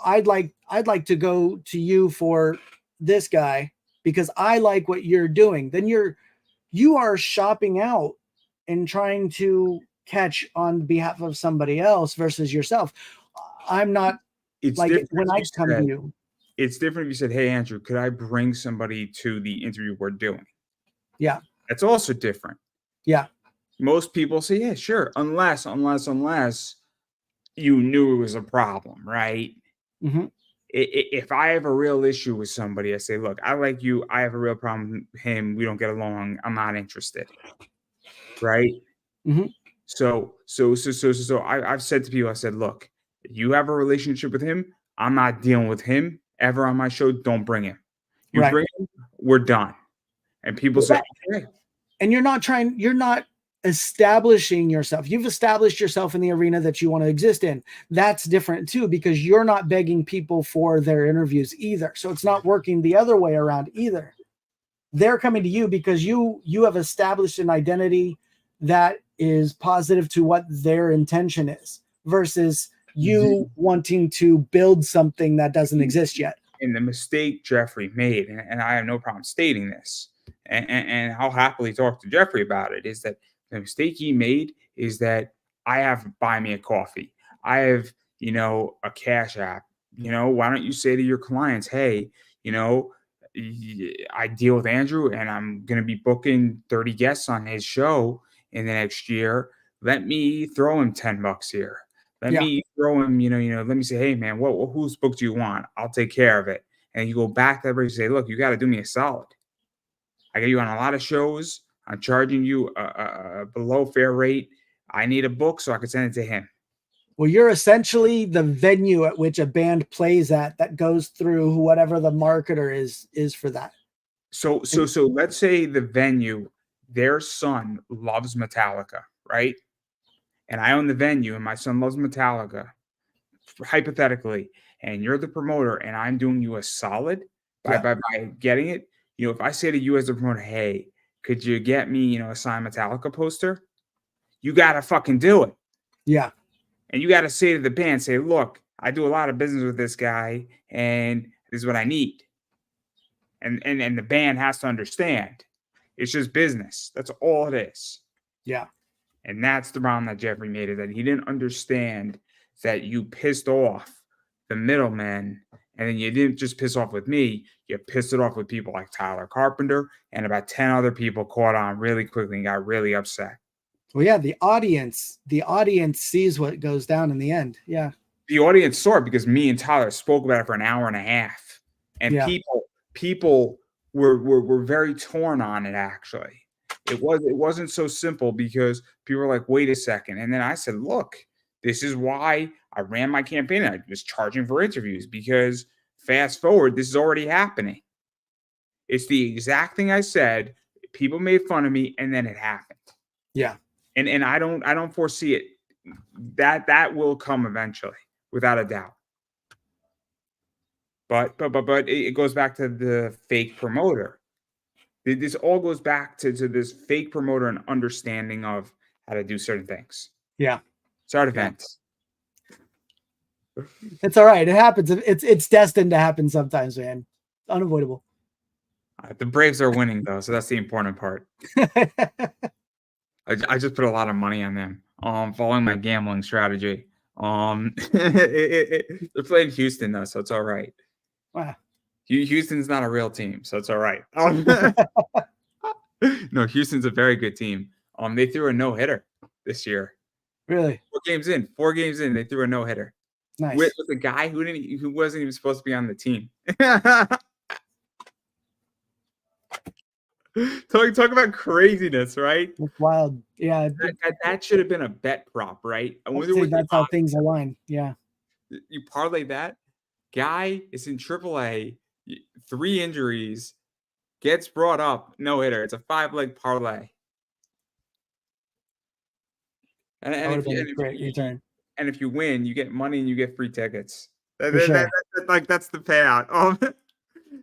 I'd like to go to you for this guy because I like what you're doing. Then you are shopping out and trying to catch on behalf of somebody else versus yourself. I'm not. It's like different when I come to you. It's different if you said, hey, Andrew, could I bring somebody to the interview we're doing? Yeah. That's also different. Yeah. Most people say, yeah, sure. Unless you knew it was a problem, right? Mm-hmm. If I have a real issue with somebody, I say, look, I like you. I have a real problem with him. We don't get along. I'm not interested. Right? Mm-hmm. So I've said to people, I said, look, you have a relationship with him. I'm not dealing with him ever on my show. Don't bring him. You bring him, we're done. And people say, okay. And you're not establishing yourself. You've established yourself in the arena that you want to exist in. That's different too, because you're not begging people for their interviews either. So it's not working the other way around either. They're coming to you because you have established an identity that is positive to what their intention is, versus you wanting to build something that doesn't exist yet. And the mistake Jeffrey made, and I have no problem stating this, and I'll happily talk to Jeffrey about it, is that the mistake he made is that I have buy me a coffee. I have, a cash app. Why don't you say to your clients, hey, I deal with Andrew and I'm going to be booking 30 guests on his show in the next year. Let me throw him $10 here. Let me throw him, let me say, hey man, whose book do you want? I'll take care of it. And you go back to everybody and say, look, you got to do me a solid. I got you on a lot of shows. I'm charging you a below fair rate. I need a book so I can send it to him. Well, you're essentially the venue at which a band plays at that goes through whatever the marketer is for that. So let's say the venue, their son loves Metallica, right? And I own the venue and my son loves Metallica, hypothetically, and you're the promoter and I'm doing you a solid by getting it. If I say to you as the promoter, hey, could you get me, a signed Metallica poster? You got to fucking do it. Yeah. And you got to say to the band, say, look, I do a lot of business with this guy and this is what I need. And the band has to understand. It's just business. That's all it is. Yeah. And that's the problem that Jeffrey made, is that he didn't understand that you pissed off the middleman And then you didn't just piss off with me, you pissed it off with people like Tyler Carpenter, and about 10 other people caught on really quickly and got really upset. Well, yeah, the audience sees what goes down in the end. Yeah. The audience saw it because me and Tyler spoke about it for an hour and a half. And Yeah. people were very torn on it, actually. It wasn't so simple because people were like, wait a second. And then I said, look, this is why I ran my campaign. I was charging for interviews because fast forward, this is already happening. It's the exact thing I said. People made fun of me, and then it happened. Yeah. And I don't foresee it. That will come eventually, without a doubt. But it goes back to the fake promoter. This all goes back to this fake promoter and understanding of how to do certain things. Yeah. Start events. It's all right. It happens. It's destined to happen sometimes, man. Unavoidable. The Braves are winning though, so that's the important part. I just put a lot of money on them. Following my gambling strategy. They're playing Houston though, so it's all right. Wow. Houston's not a real team, so it's all right. No, Houston's a very good team. They threw a no-hitter this year. Really? 4 games in, they threw a no-hitter. Nice. With a guy who wasn't even supposed to be on the team. Talk about craziness, right? That's wild. Yeah. That should have been a bet prop, right? That's how things align. Yeah. You parlay that. Guy is in AAA, 3 injuries, gets brought up, no hitter. It's a 5-leg parlay. And if you win, you get money and you get free tickets. That's the payout.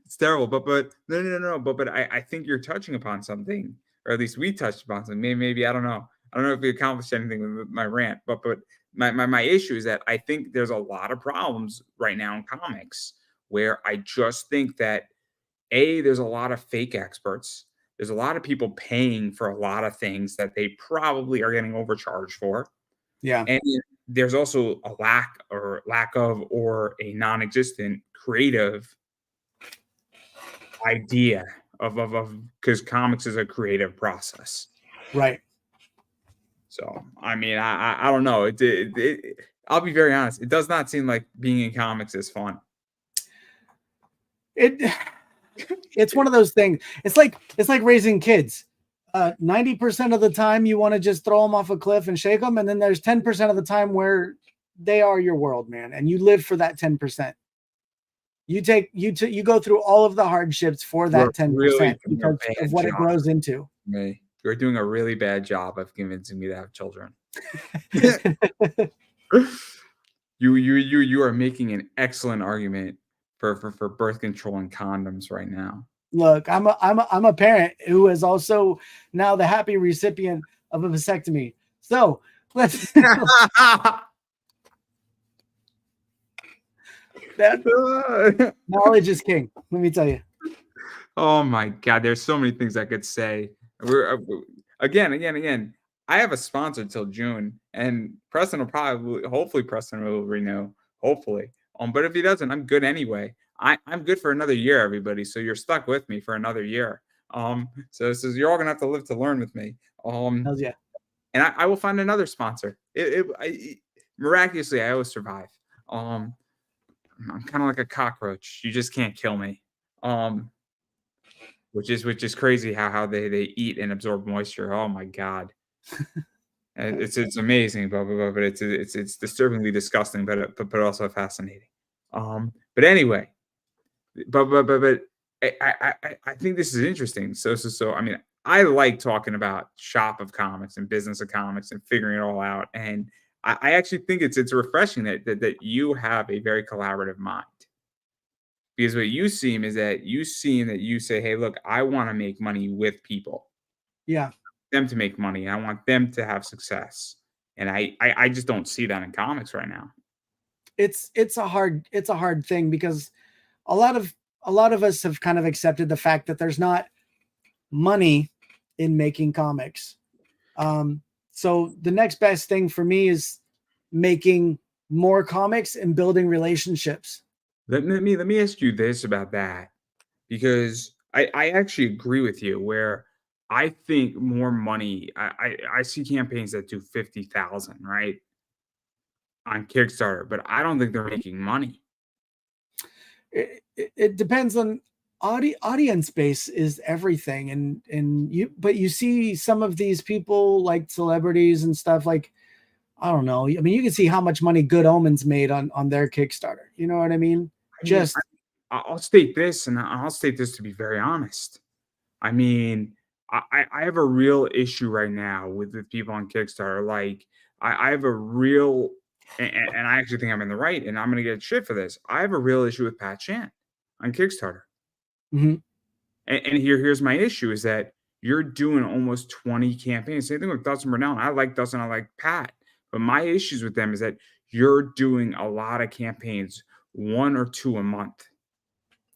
It's terrible, but no. But I think you're touching upon something, or at least we touched upon something. Maybe I don't know. I don't know if we accomplished anything with my rant, but my issue is that I think there's a lot of problems right now in comics where I just think that there's a lot of fake experts. There's a lot of people paying for a lot of things that they probably are getting overcharged for. Yeah. And there's also a lack of or a non-existent creative idea of because comics is a creative process. Right. So, I mean, I don't know. I'll be very honest. It does not seem like being in comics is fun. It's one of those things. It's like raising kids. 90% of the time you want to just throw them off a cliff and shake them, and then there's 10% of the time where they are your world, man, and you live for that 10%. You go through all of the hardships for that 10% really because of what it grows into. You're doing a really bad job of convincing me to have children. You are making an excellent argument for birth control and condoms right now. Look, I'm a parent who is also now the happy recipient of a vasectomy. So let's knowledge is king. Let me tell you. Oh my God, there's so many things I could say. We're again. I have a sponsor till June, and Preston will hopefully Preston will renew. Hopefully, but if he doesn't, I'm good anyway. I'm good for another year, everybody. So you're stuck with me for another year. So you're all gonna have to live to learn with me. Hells yeah. And I will find another sponsor. Miraculously, I always survive. I'm kind of like a cockroach. You just can't kill me. Which is crazy how they eat and absorb moisture. Oh my God. It's amazing, but it's disturbingly disgusting, but also fascinating. But anyway, but I think this is interesting. So I mean, I like talking about shop of comics and business of comics and figuring it all out. And I actually think it's refreshing that you have a very collaborative mind. Because what you seem is that you say, hey, look, I want to make money with people. Yeah. Them to make money. I want them to have success. And I just don't see that in comics right now. It's a hard thing because a lot of us have kind of accepted the fact that there's not money in making comics. So the next best thing for me is making more comics and building relationships. Let me ask you this about that, because I actually agree with you where I think more money. I see campaigns that do 50,000 right on Kickstarter, but I don't think they're making money. It depends on audience base is everything, and you see some of these people like celebrities and stuff like, I don't know. I mean, you can see how much money Good Omens made on their Kickstarter. You know what I mean? I mean, Just I'll state this, and I'll state this to be very honest. I mean, I have a real issue right now with people on Kickstarter. Like, I have a real, and I actually think I'm in the right, and I'm going to get shit for this. I have a real issue with Pat Chan on Kickstarter. mhm. And here's my issue is that you're doing almost 20 campaigns. Same thing with Dustin Burnell. I like Dustin, I like Pat. But my issues with them is that you're doing a lot of campaigns, one or two a month,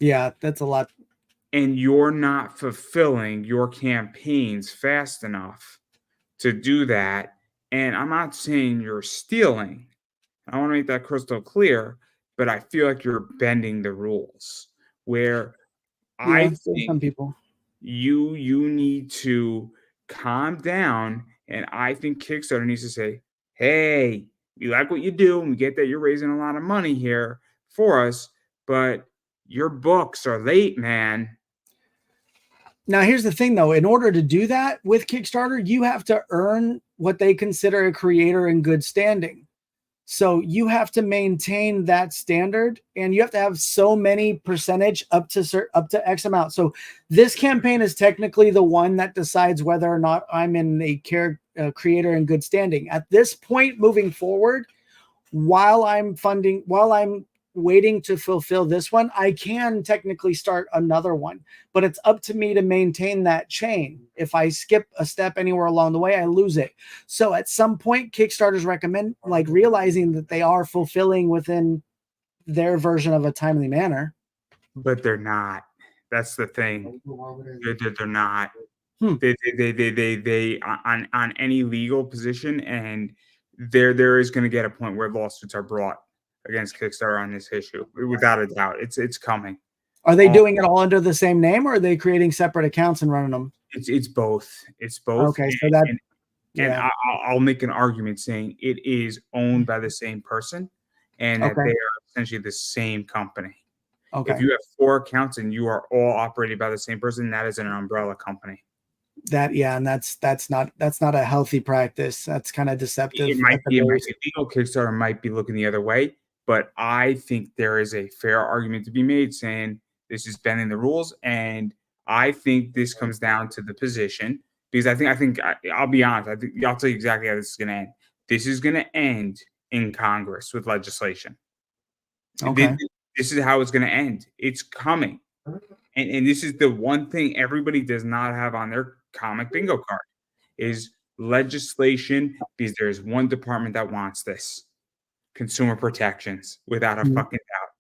Yeah, that's a lot. and you're not fulfilling your campaigns fast enough to do that. And I'm not saying you're stealing. I want to make that crystal clear, but I feel like you're bending the rules where I Yeah, there's think some people. you need to calm down, and I think Kickstarter needs to say, hey, we like what you do and we get that you're raising a lot of money here for us, but your books are late, man. Now, here's the thing, though. In order to do that with Kickstarter, you have to earn what they consider a creator in good standing. So you have to maintain that standard, and you have to have so many percentage up to X amount. So this campaign is technically the one that decides whether or not I'm in a creator in good standing. At this point, moving forward, while I'm waiting to fulfill this one, I can technically start another one, but it's up to me to maintain that chain. If I skip a step anywhere along the way, I lose it. So at some point, Kickstarters recommend like realizing that they are fulfilling within their version of a timely manner. But they're not. That's the thing. They're not. Hmm. They on any legal position, and there is going to get a point where lawsuits are brought against Kickstarter on this issue, without a doubt. It's coming. Are they Um, doing it all under the same name, or are they creating separate accounts and running them? it's both. It's both, Okay, so that, and yeah, I'll make an argument saying it is owned by the same person, and that okay, they are essentially the same company. If okay. you have 4 accounts and you are all operated by the same person, that is an umbrella company. That, yeah, and that's not a healthy practice. That's kind of It deceptive might at the be, very least. legal. Kickstarter might be looking the other way, but I think there is a fair argument to be made saying this is bending the rules, and I think this comes down to the position, because I'll be honest. I think I'll tell you exactly how this is going to end. This is going to end in Congress with legislation. This, Okay. this is how it's going to end. It's coming, and this is the one thing everybody does not have on their comic bingo card is legislation, because there's one department that wants this: consumer protections, without a Mhm. fucking doubt.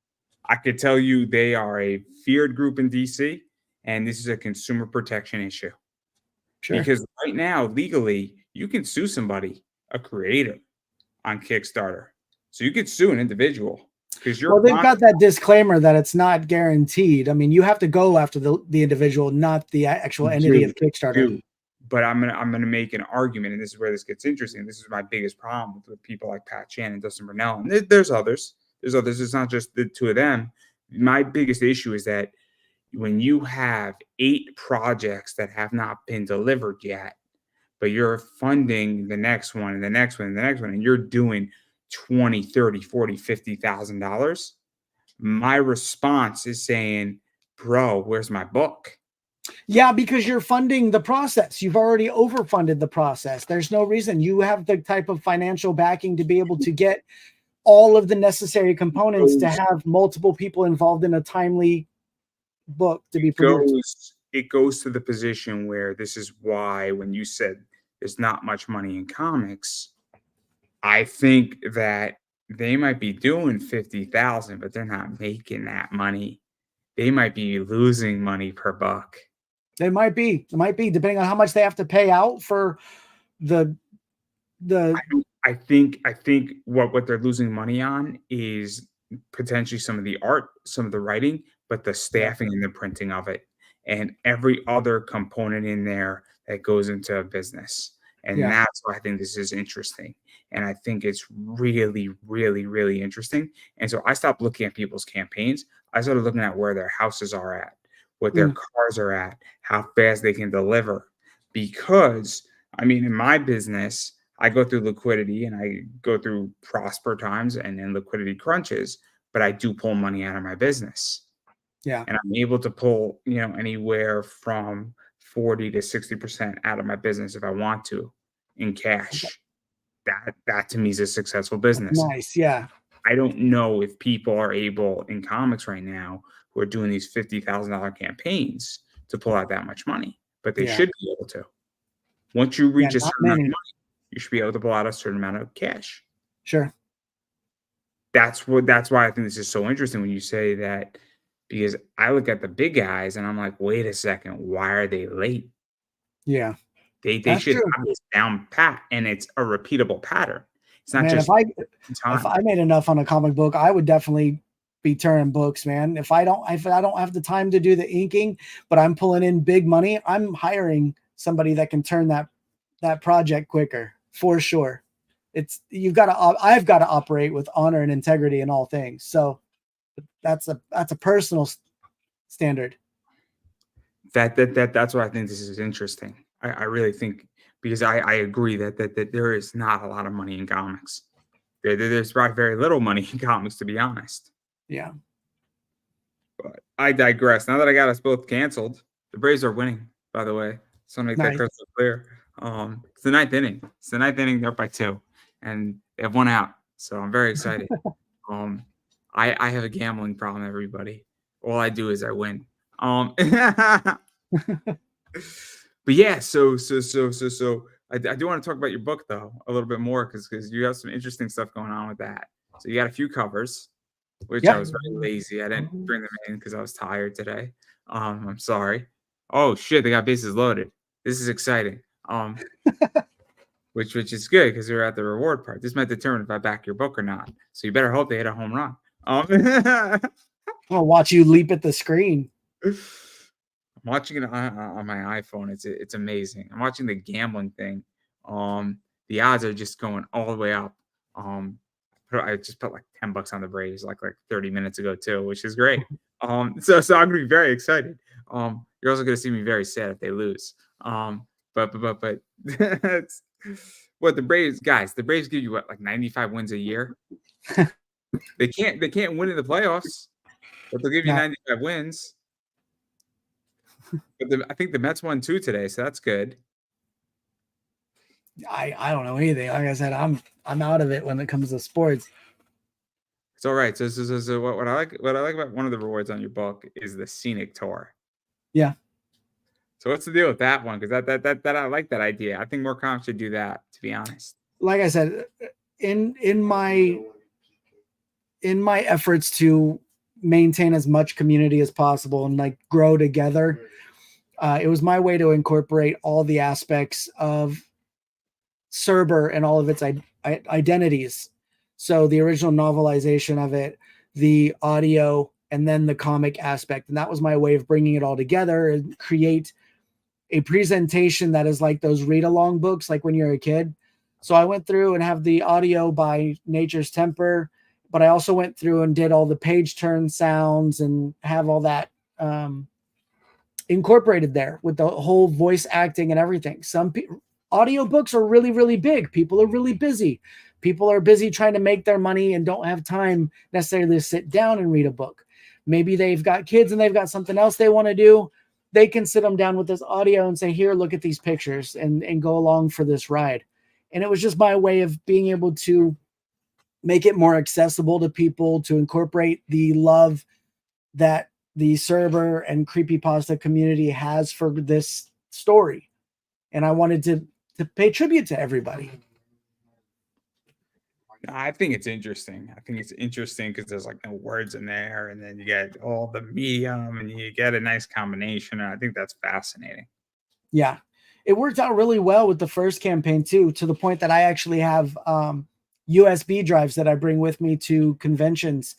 I could tell you they are a feared group in DC, and this is a consumer protection issue. Sure. Because right now, legally, you can sue somebody, a creator, on Kickstarter. So you could sue an individual because Well, you're they've got that disclaimer that it's not guaranteed. I mean, you have to go after the individual, not the actual entity of Kickstarter. do. But I'm gonna make an argument, and this is where this gets interesting. This is my biggest problem with people like Pat Chan and Dustin Burnell, and there's others. There's others. It's not just the 2 of them. My biggest issue is that when you have 8 projects that have not been delivered yet, but you're funding the next one and the next one and the next one, and you're doing 20, 30, 40, $50,000, my response is saying, bro, where's my book? Yeah, because you're funding the process. You've already overfunded the process. There's no reason. You have the type of financial backing to be able to get all of the necessary components to have multiple people involved in a timely book to be produced. It goes to the position where this is why when you said there's not much money in comics, I think that they might be doing 50,000, but they're not making that money. They might be losing money per book. It might be. It might be depending on how much they have to pay out for the I think what they're losing money on is potentially some of the art, some of the writing, but the Yeah. staffing and the printing of it, and every other component in there that goes into a business. And Yeah. that's why I think this is interesting. And I think it's really, really, really interesting. And so I stopped looking at people's campaigns. I started looking at where their houses are at, what their Mm. cars are at, how fast they can deliver. Because, I mean, in my business, I go through liquidity and I go through prosper times and then liquidity crunches, but I do pull money out of my business. Yeah. And I'm able to pull, anywhere from 40 to 60% out of my business if I want to in cash. That to me is a successful business. Nice. Yeah. I don't know if people are able in comics right now who are doing these $50,000 campaigns to pull out that much money, but they Yeah. should be able to. Once you Yeah. reach a Not certain amount of many. money, you should be able to pull out a certain amount of cash. Sure. That's why I think this is so interesting when you say that, because I look at the big guys and I'm like, wait a second, why are they late? Yeah. They That's should true. have this down pat, and it's a repeatable pattern. It's not Man, just if time. I made enough on a comic book, I would definitely be turning books, man. If I don't have the time to do the inking, but I'm pulling in big money, I'm hiring somebody that can turn that project quicker for sure. I've got to operate with honor and integrity in all things. So that's a personal standard. That's why I think this is interesting. I really think, because I agree that there is not a lot of money in comics. There's probably very little money in comics, to be honest. Yeah. But I digress. Now that I got us both canceled, the Braves are winning, by the way. So make that Nice. crystal clear. It's the ninth inning. It's the ninth inning. They're up by 2, and they have 1 out. So I'm very excited. Um, I have a gambling problem, everybody. All I do is I win. But yeah, so I do want to talk about your book though a little bit more, because you have some interesting stuff going on with that. So you got a few covers, which I Yep. was very lazy. I didn't bring them in because I was tired today. I'm sorry. Oh shit, they got bases loaded. This is exciting. Which is good because we're at the reward part. This might determine if I back your book or not. So you better hope they hit a home run. I'll watch you leap at the screen. I'm watching it on my iPhone. It's amazing. I'm watching the gambling thing. The odds are just going all the way up. I just put like $10 on the Braves like 30 minutes ago too, which is great. So I'm gonna be very excited. You're also gonna see me very sad if they lose. But it's, what the Braves give you what, like 95 wins a year. They can't win in the playoffs, but they'll give you No. 95 wins. But I think the Mets won 2 today, so that's good. I don't know anything. Like I said, I'm out of it when it comes to sports. It's all right. So what I like about one of the rewards on your book is the scenic tour. Yeah. So what's the deal with that one? Because that I like that idea. I think more comics should do that, to be honest. Like I said, in my efforts to maintain as much community as possible and like grow together, it was my way to incorporate all the aspects of Cerber and all of its identities. So the original novelization of it, the audio, and then the comic aspect. And that was my way of bringing it all together and create a presentation that is like those read along books, like when you're a kid. So I went through and have the audio by Nature's Temper, but I also went through and did all the page turn sounds and have all that incorporated there with the whole voice acting and everything. Some audiobooks are really, really big. People are really busy. People are busy trying to make their money and don't have time necessarily to sit down and read a book. Maybe they've got kids and they've got something else they want to do. They can sit them down with this audio and say, here, look at these pictures and go along for this ride. And it was just my way of being able to make it more accessible to people, to incorporate the love that the Cerber and creepypasta community has for this story. And I wanted to pay tribute to everybody. I think it's interesting. I think it's interesting because there's like no words in there, and then you get all the medium, and you get a nice combination. And I think that's fascinating. Yeah, it worked out really well with the first campaign too, to the point that I actually have USB drives that I bring with me to conventions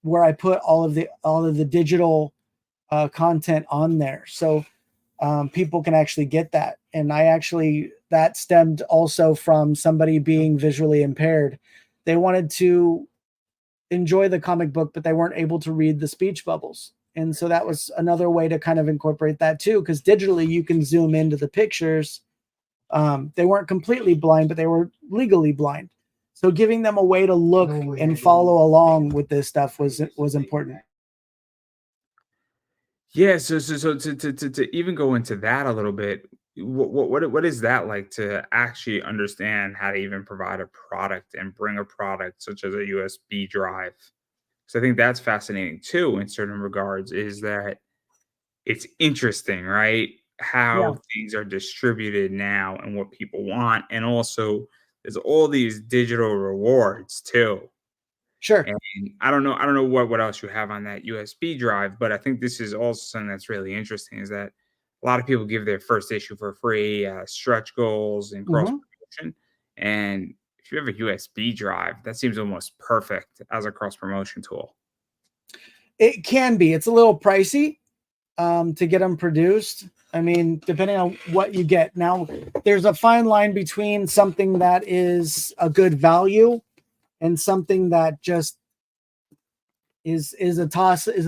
where I put all of the digital content on there, so people can actually get that. And that stemmed also from somebody being visually impaired. They wanted to enjoy the comic book, but they weren't able to read the speech bubbles. And so that was another way to kind of incorporate that too, because digitally you can zoom into the pictures. They weren't completely blind, but they were legally blind. So giving them a way to look and follow along with this stuff was important. Yeah, so to even go into that a little bit, what is that like to actually understand how to even provide a product and bring a product such as a USB drive? So I think that's fascinating too in certain regards, is that it's interesting, right? Yeah, How things are distributed now and what people want. And also there's all these digital rewards too. sure. And I don't know what else you have on that USB drive, but I think this is also something that's really interesting is that a lot of people give their first issue for free, stretch goals and cross Hmm. promotion. And if you have a USB drive, that seems almost perfect as a cross promotion tool. It can be. It's a little pricey to get them produced. I mean, depending on what you get. Now, there's a fine line between something that is a good value and something that just is a toss, is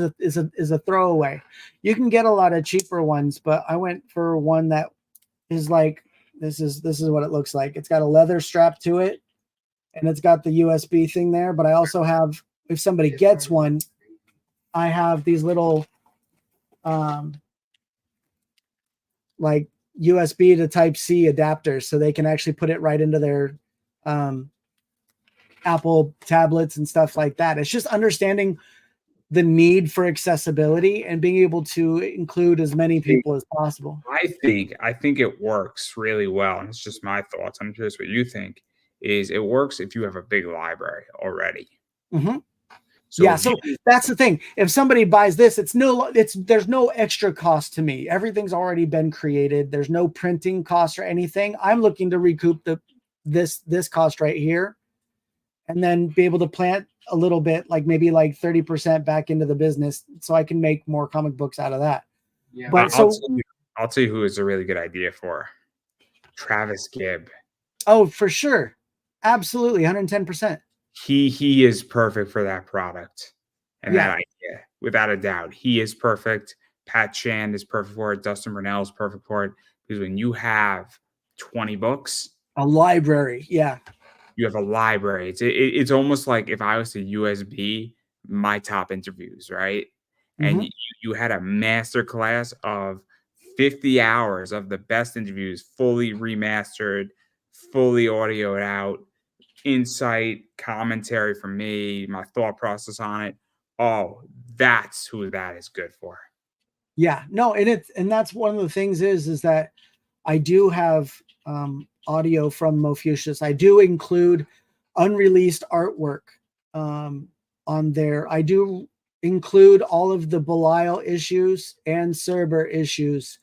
a throwaway. You can get a lot of cheaper ones, but I went for one that is like this is what it looks like. It's got a leather strap to it, and it's got the USB thing there. But I also have, if somebody gets one, I have these little um, like USB to Type C adapters, so they can actually put it right into their um, Apple tablets and stuff like that. It's just understanding the need for accessibility and being able to include as many people as possible. I think it works really well, and it's just my thoughts. I'm curious what you think. Is it works if you have a big library already? Mhm. So Yeah, if you so that's the thing. If somebody buys this, there's no extra cost to me. Everything's already been created. There's no printing cost or anything. I'm looking to recoup this cost right here, and then be able to plant a little bit, like maybe like 30% back into the business, so I can make more comic books out of that. Yeah, I- But I'll so, tell you, I'll tell you who is a really good idea for Travis Gibb. oh, for sure, absolutely, 110%. He is perfect for that product and that Yeah, idea, without a doubt. He is perfect. Pat Shand is perfect for it. Dustin Burnell is perfect for it because when you have 20 books, a library. Yeah. you have a library. It's almost like if I was to USB my top interviews, right? And Hmm. you had a master class of 50 hours of the best interviews, fully remastered, fully audioed out, insight, commentary from me, my thought process on it. Oh, that's who that is good for. Yeah, no, and that's one of the things is that I do have audio from Mofucius. I do include unreleased artwork on there. I do include all of the Belial issues and Cerber issues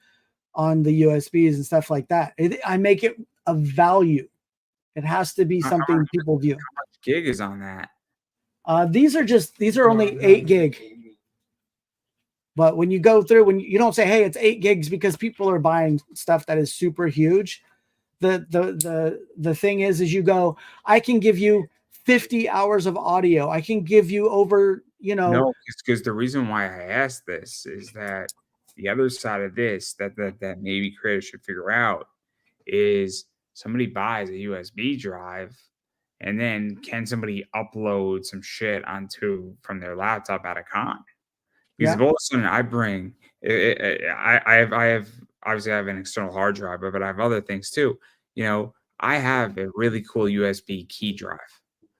on the USBs and stuff like that. I make it a value. It has to be How something people view. much gig is on that? These are only 8 gig. But when you go through, when you don't say, "Hey, it's 8 gigs," because people are buying stuff that is super huge. The thing is you go, I can give you 50 hours of audio. I can give you over, No, because the reason why I asked this is that the other side of this that maybe creators should figure out is somebody buys a USB drive and then can somebody upload some shit onto from their laptop at a con? Because yeah, if all of a sudden I bring, I have obviously I have an external hard drive, but I have other things too. I have a really cool USB key drive.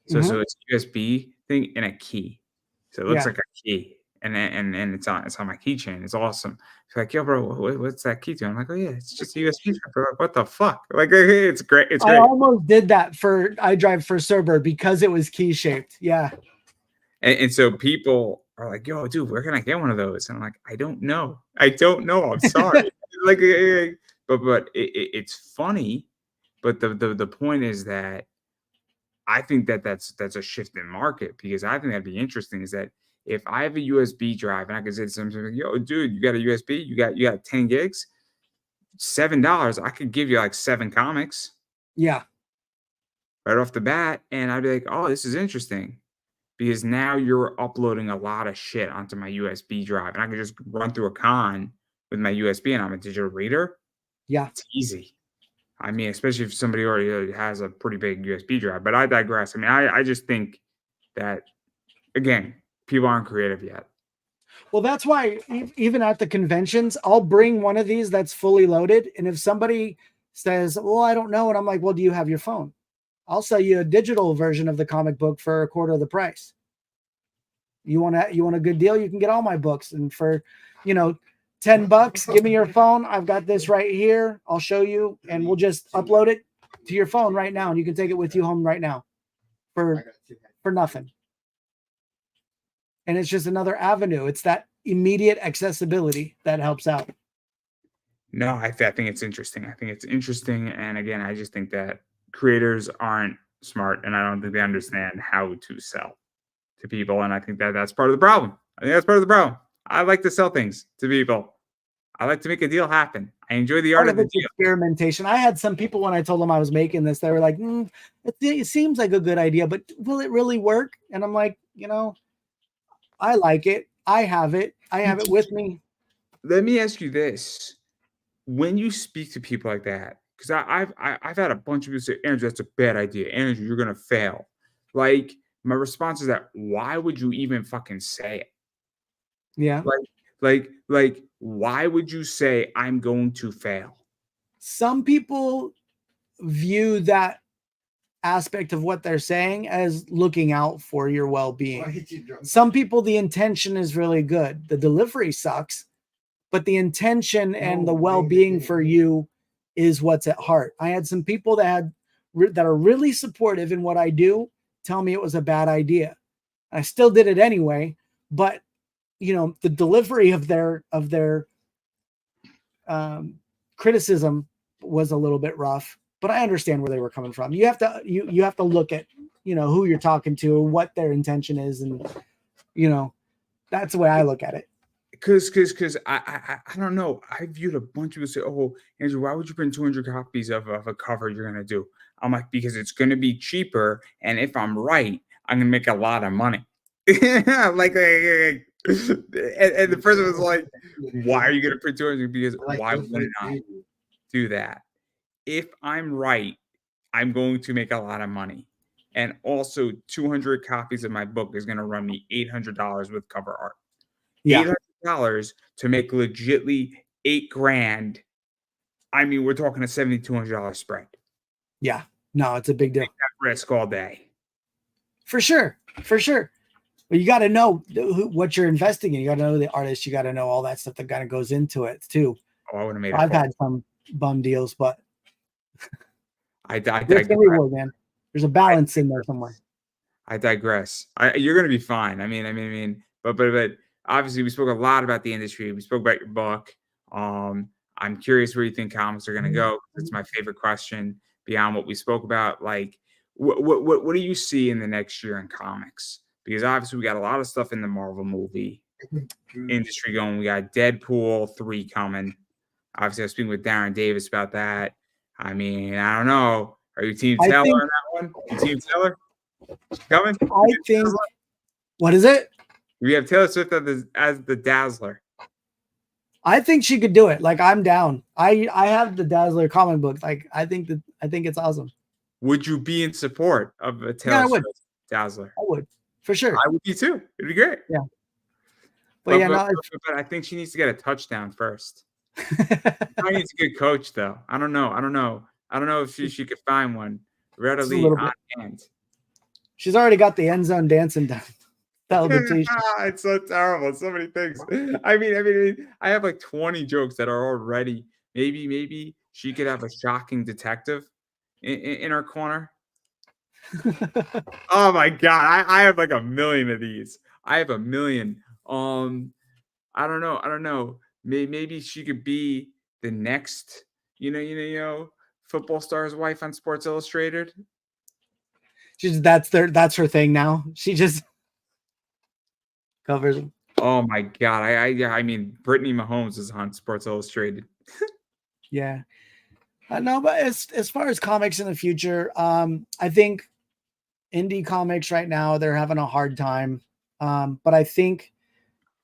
So hmm, so it's a USB thing and a key. So it looks yeah. like a key, and it's on my keychain. It's awesome. It's like, yo, bro, what's that key to? I'm like, oh yeah, it's just a USB drive. They're like, what the fuck? Like, it's great. It's I great. almost did that for iDrive for Cerber because it was key shaped. Yeah, And so people are like, "Yo, dude, where can I get one of those?" And I'm like, "I don't know. I don't know. I'm sorry." Like, but it's funny. But the point is that I think that's a shift in market, because I think that'd be interesting. Is that if I have a USB drive and I can say to something, yo, dude, you got a USB, you got 10 gigs, $7, I could give you like 7 comics Yeah. right off the bat, and I'd be like, oh, this is interesting. Because now you're uploading a lot of shit onto my USB drive, and I can just run through a con with my USB, and I'm a digital reader. Yeah. It's easy. I mean, especially if somebody already has a pretty big USB drive. But I digress. I mean, I just think that, again, people aren't creative yet. Well, that's why even at the conventions, I'll bring one of these that's fully loaded. And if somebody says, well, I don't know. And I'm like, well, do you have your phone? I'll sell you a digital version of the comic book for a quarter of the price. You want a good deal? You can get all my books. And for, $10, give me your phone. I've got this right here. I'll show you, and we'll just upload it to your phone right now. And you can take it with you home right now for nothing. And it's just another avenue. It's that immediate accessibility that helps out. No, I think it's interesting. I think it's interesting. And again, I just think that creators aren't smart, and I don't think they understand how to sell to people. And I think that that's part of the problem. I think that's part of the problem. I like to sell things to people. I like to make a deal happen. I enjoy the art of the deal. Experimentation. I had some people, when I told them I was making this, they were like, it seems like a good idea, but will it really work? And I'm like, I like it. I have it with me. Let me ask you this. When you speak to people like that, because I've had a bunch of people say, Andrew, that's a bad idea. Andrew, you're gonna fail. Like, my response is that, why would you even fucking say it? Yeah. Like, why would you say I'm going to fail? Some people view that aspect of what they're saying as looking out for your well-being. Some people, the intention is really good. The delivery sucks, but the intention and the well-being for you is what's at heart. I had some people that are really supportive in what I do tell me it was a bad idea. I still did it anyway, but the delivery of their criticism was a little bit rough, but I understand where they were coming from. You have to look at, who you're talking to and what their intention is. And, that's the way I look at it. Because I don't know. I viewed a bunch of people say, oh, Andrew, why would you print 200 copies of a cover you're going to do? I'm like, because it's going to be cheaper. And if I'm right, I'm going to make a lot of money. and the person was like, why are you going to print 200? Because why would I not do that? If I'm right, I'm going to make a lot of money. And also 200 copies of my book is going to run me $800 with cover art. Yeah. $800 to make legitly $8,000. I mean, we're talking a $7,200 spread. Yeah. No, it's a big deal. Take that risk all day. For sure. But you got to know what you're investing in. You got to know the artist. You got to know all that stuff that kind of goes into it too. Oh, I would have made it. I've had some bum deals, but I reward, man. There's a balance in there somewhere. I digress. You're going to be fine. I mean, but obviously we spoke a lot about the industry. We spoke about your book. I'm curious where you think comics are going to go. It's my favorite question beyond what we spoke about. Like, what do you see in the next year in comics? Because obviously we got a lot of stuff in the Marvel movie industry going. We got Deadpool 3 coming. Obviously, I was speaking with Darren Davis about that. I mean, I don't know. Are you Team Taylor on that one? You Team Taylor coming? I think. What is it? We have Taylor Swift as the Dazzler. I think she could do it. Like, I'm down. I have the Dazzler comic book. Like, I think it's awesome. Would you be in support of a Taylor Swift Dazzler? I would, for sure. I would be too. It'd be great. Yeah. But I think she needs to get a touchdown first. I need a good coach, though. I don't know if she could find one readily on hand. She's already got the end zone dancing done. It's so terrible. So many things. I mean, I have like 20 jokes that are already. Maybe she could have a shocking detective in her corner. Oh my god, I have like a million of these. I have a million. I don't know. Maybe she could be the next, football star's wife on Sports Illustrated. That's her thing now. She just covers them. Oh my God. I mean, Brittany Mahomes is on Sports Illustrated. Yeah. No, but as far as comics in the future, I think indie comics right now, they're having a hard time. But I think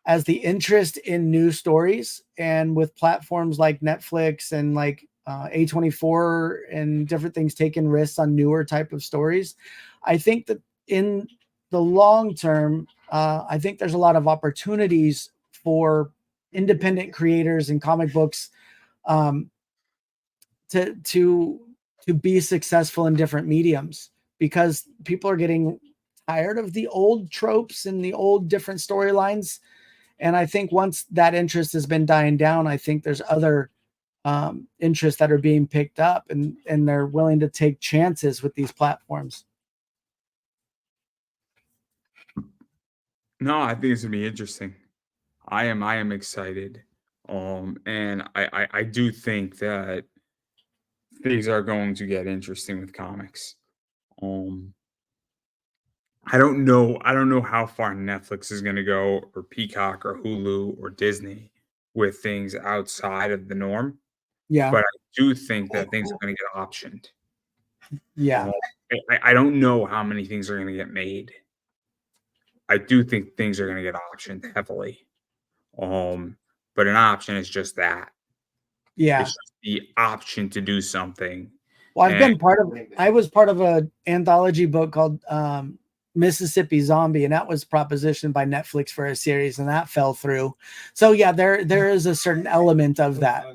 as the interest in new stories and with platforms like Netflix and like A24 and different things taking risks on newer type of stories, I think that in the long term, I think there's a lot of opportunities for independent creators and comic books um, to be successful in different mediums, because people are getting tired of the old tropes and the old different storylines. And I think once that interest has been dying down, I think there's other interests that are being picked up, and they're willing to take chances with these platforms. No, I think it's gonna be interesting. I am excited. And I do think that things are going to get interesting with comics. Um, I don't know how far Netflix is gonna go, or Peacock, or Hulu, or Disney with things outside of the norm, Yeah. but I do think that things are gonna get optioned. Yeah. Um, I don't know how many things are gonna get made. I do think things are gonna get optioned heavily. Um, but an option is just that. Yeah. It's just the option to do something. Well, And I was part of a anthology book called Mississippi Zombie, and that was propositioned by Netflix for a series, and that fell through. So yeah, there is a certain element of that.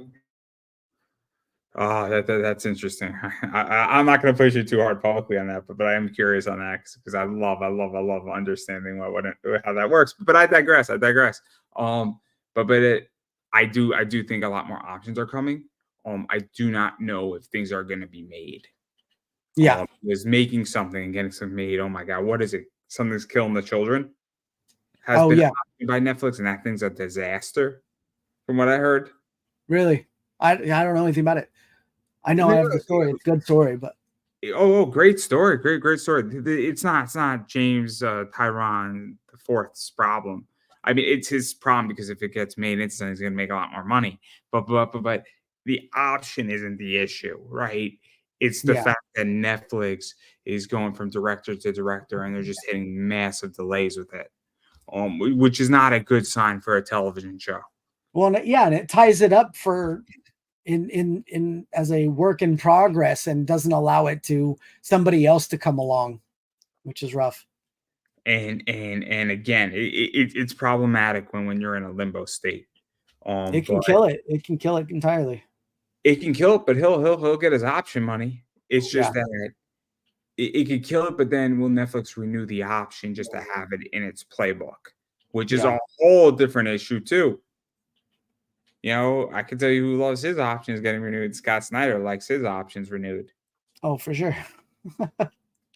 that's interesting. I'm not going to push you too hard publicly on that, but I am curious on that because I love understanding how that works. But I digress. Um, I do think a lot more options are coming. I do not know if things are going to be made. Yeah. Was making something and getting something made. Oh my God, what is it? Something's killing the children. Has Oh been yeah. optioned by Netflix, and that thing's a disaster, from what I heard. Really? I don't know anything about it. I know No, I no, have the story. It's a good story, but great story, great story. It's not James Tyrone the Fourth's problem. I mean, it's his problem because if it gets made instantly, he's going to make a lot more money. But the option isn't the issue, right? It's the yeah. fact that Netflix is going from director to director, and they're just hitting massive delays with it, which is not a good sign for a television show. Well, yeah, and it ties it up for in as a work in progress and doesn't allow it to somebody else to come along, which is rough. And again, it's problematic when you're in a limbo state. It can But kill it. It can kill it entirely. it can kill it, but he'll get his option money. It's just Yeah. that it could kill it, but then will Netflix renew the option just to have it in its playbook, which is Yeah. a whole different issue too. I can tell you who loves his options getting renewed. Scott Snyder likes his options renewed. Oh, for sure.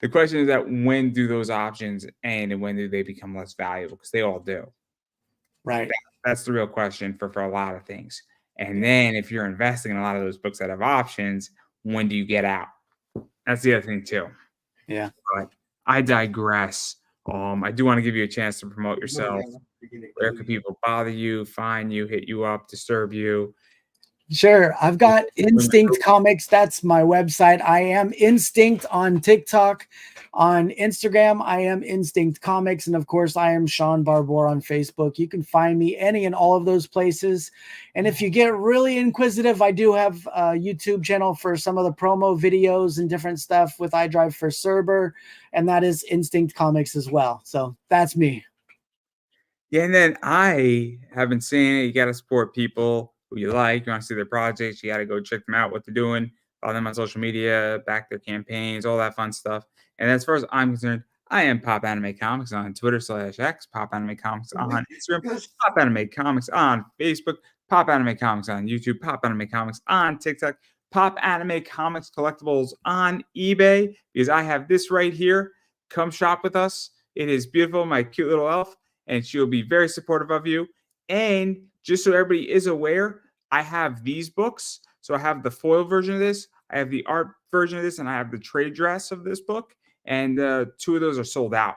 The question is that when do those options end and when do they become less valuable? Because they all do. Right. That's the real question for a lot of things. And then if you're investing in a lot of those books that have options, when do you get out? That's the other thing too. Yeah. But I digress. I do want to give you a chance to promote yourself. Where can people bother you, find you, hit you up, disturb you? Sure. I've got Instinct Comics. That's my website. I am Instinct on TikTok. On Instagram, I am Instinct Comics. And of course, I am Shaun Barbour on Facebook. You can find me any and all of those places. And if you get really inquisitive, I do have a YouTube channel for some of the promo videos and different stuff with iDrive for Cerber. And that is Instinct Comics as well. So that's me. Yeah, and then I have been saying it. You got to support people who you like. You want to see their projects. You got to go check them out, what they're doing, follow them on social media, back their campaigns, all that fun stuff. And as far as I'm concerned, I am Pop Anime Comics on Twitter/X, Pop Anime Comics on Instagram, Pop Anime Comics on Facebook, Pop Anime Comics on YouTube, Pop Anime Comics on TikTok, Pop Anime Comics Collectibles on eBay, because I have this right here. Come shop with us. It is beautiful, my cute little elf, and she'll be very supportive of you. And just so everybody is aware, I have these books. So I have the foil version of this, I have the art version of this, and I have the trade dress of this book. and 2 of those are sold out.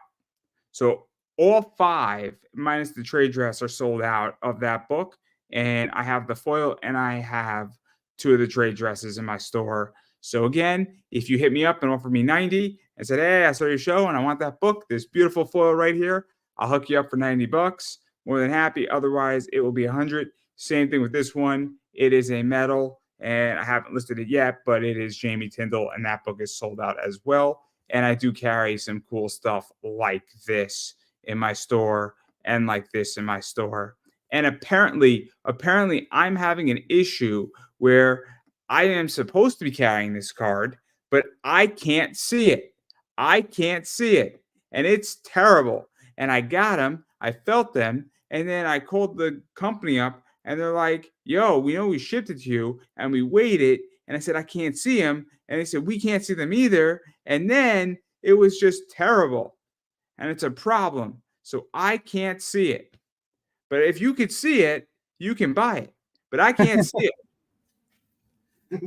So all 5, minus the trade dress, are sold out of that book. And I have the foil and I have 2 of the trade dresses in my store. So again, if you hit me up and offer me 90 and said, hey, I saw your show and I want that book, this beautiful foil right here, I'll hook you up for 90 bucks. More than happy. Otherwise, it will be 100. Same thing with this one. It is a metal and I haven't listed it yet, but it is Jamie Tyndall and that book is sold out as well. And I do carry some cool stuff like this in my store and like this in my store. And apparently I'm having an issue where I am supposed to be carrying this card, but I can't see it. I can't see it. And it's terrible. And I got them, I felt them, and then I called the company up and they're like, yo, we know we shipped it to you and we waited. And I said, I can't see them. And they said, we can't see them either. And then it was just terrible. And it's a problem. So I can't see it. But if you could see it, you can buy it. But I can't see it.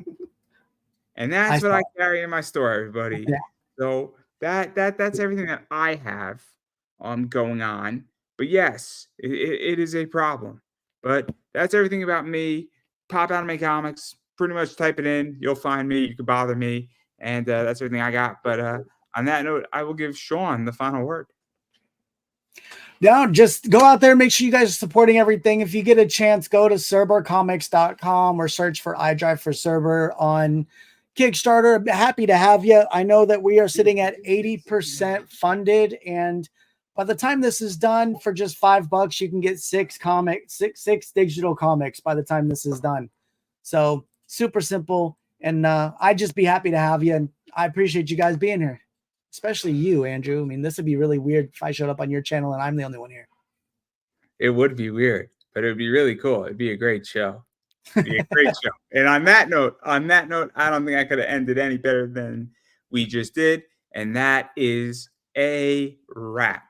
And that's what I carry in my store, everybody. Yeah. So that's everything that I have going on. But yes, it is a problem. But that's everything about me. Pop out of my comics. Pretty much type it in. You'll find me. You can bother me. And that's everything I got. But on that note, I will give Shaun the final word. No, just go out there. Make sure you guys are supporting everything. If you get a chance, go to cerbercomics.com or search for iDrive for Cerber on Kickstarter. I'm happy to have you. I know that we are sitting at 80% funded, and by the time this is done, for just $5, you can get six digital comics by the time this is done. So super simple, and I'd just be happy to have you, and I appreciate you guys being here, especially you, Andrew. I mean, this would be really weird if I showed up on your channel and I'm the only one here. It would be weird, but it would be really cool. It'd be a great show. It'd be a great show. And on that note, I don't think I could have ended any better than we just did. And that is a wrap.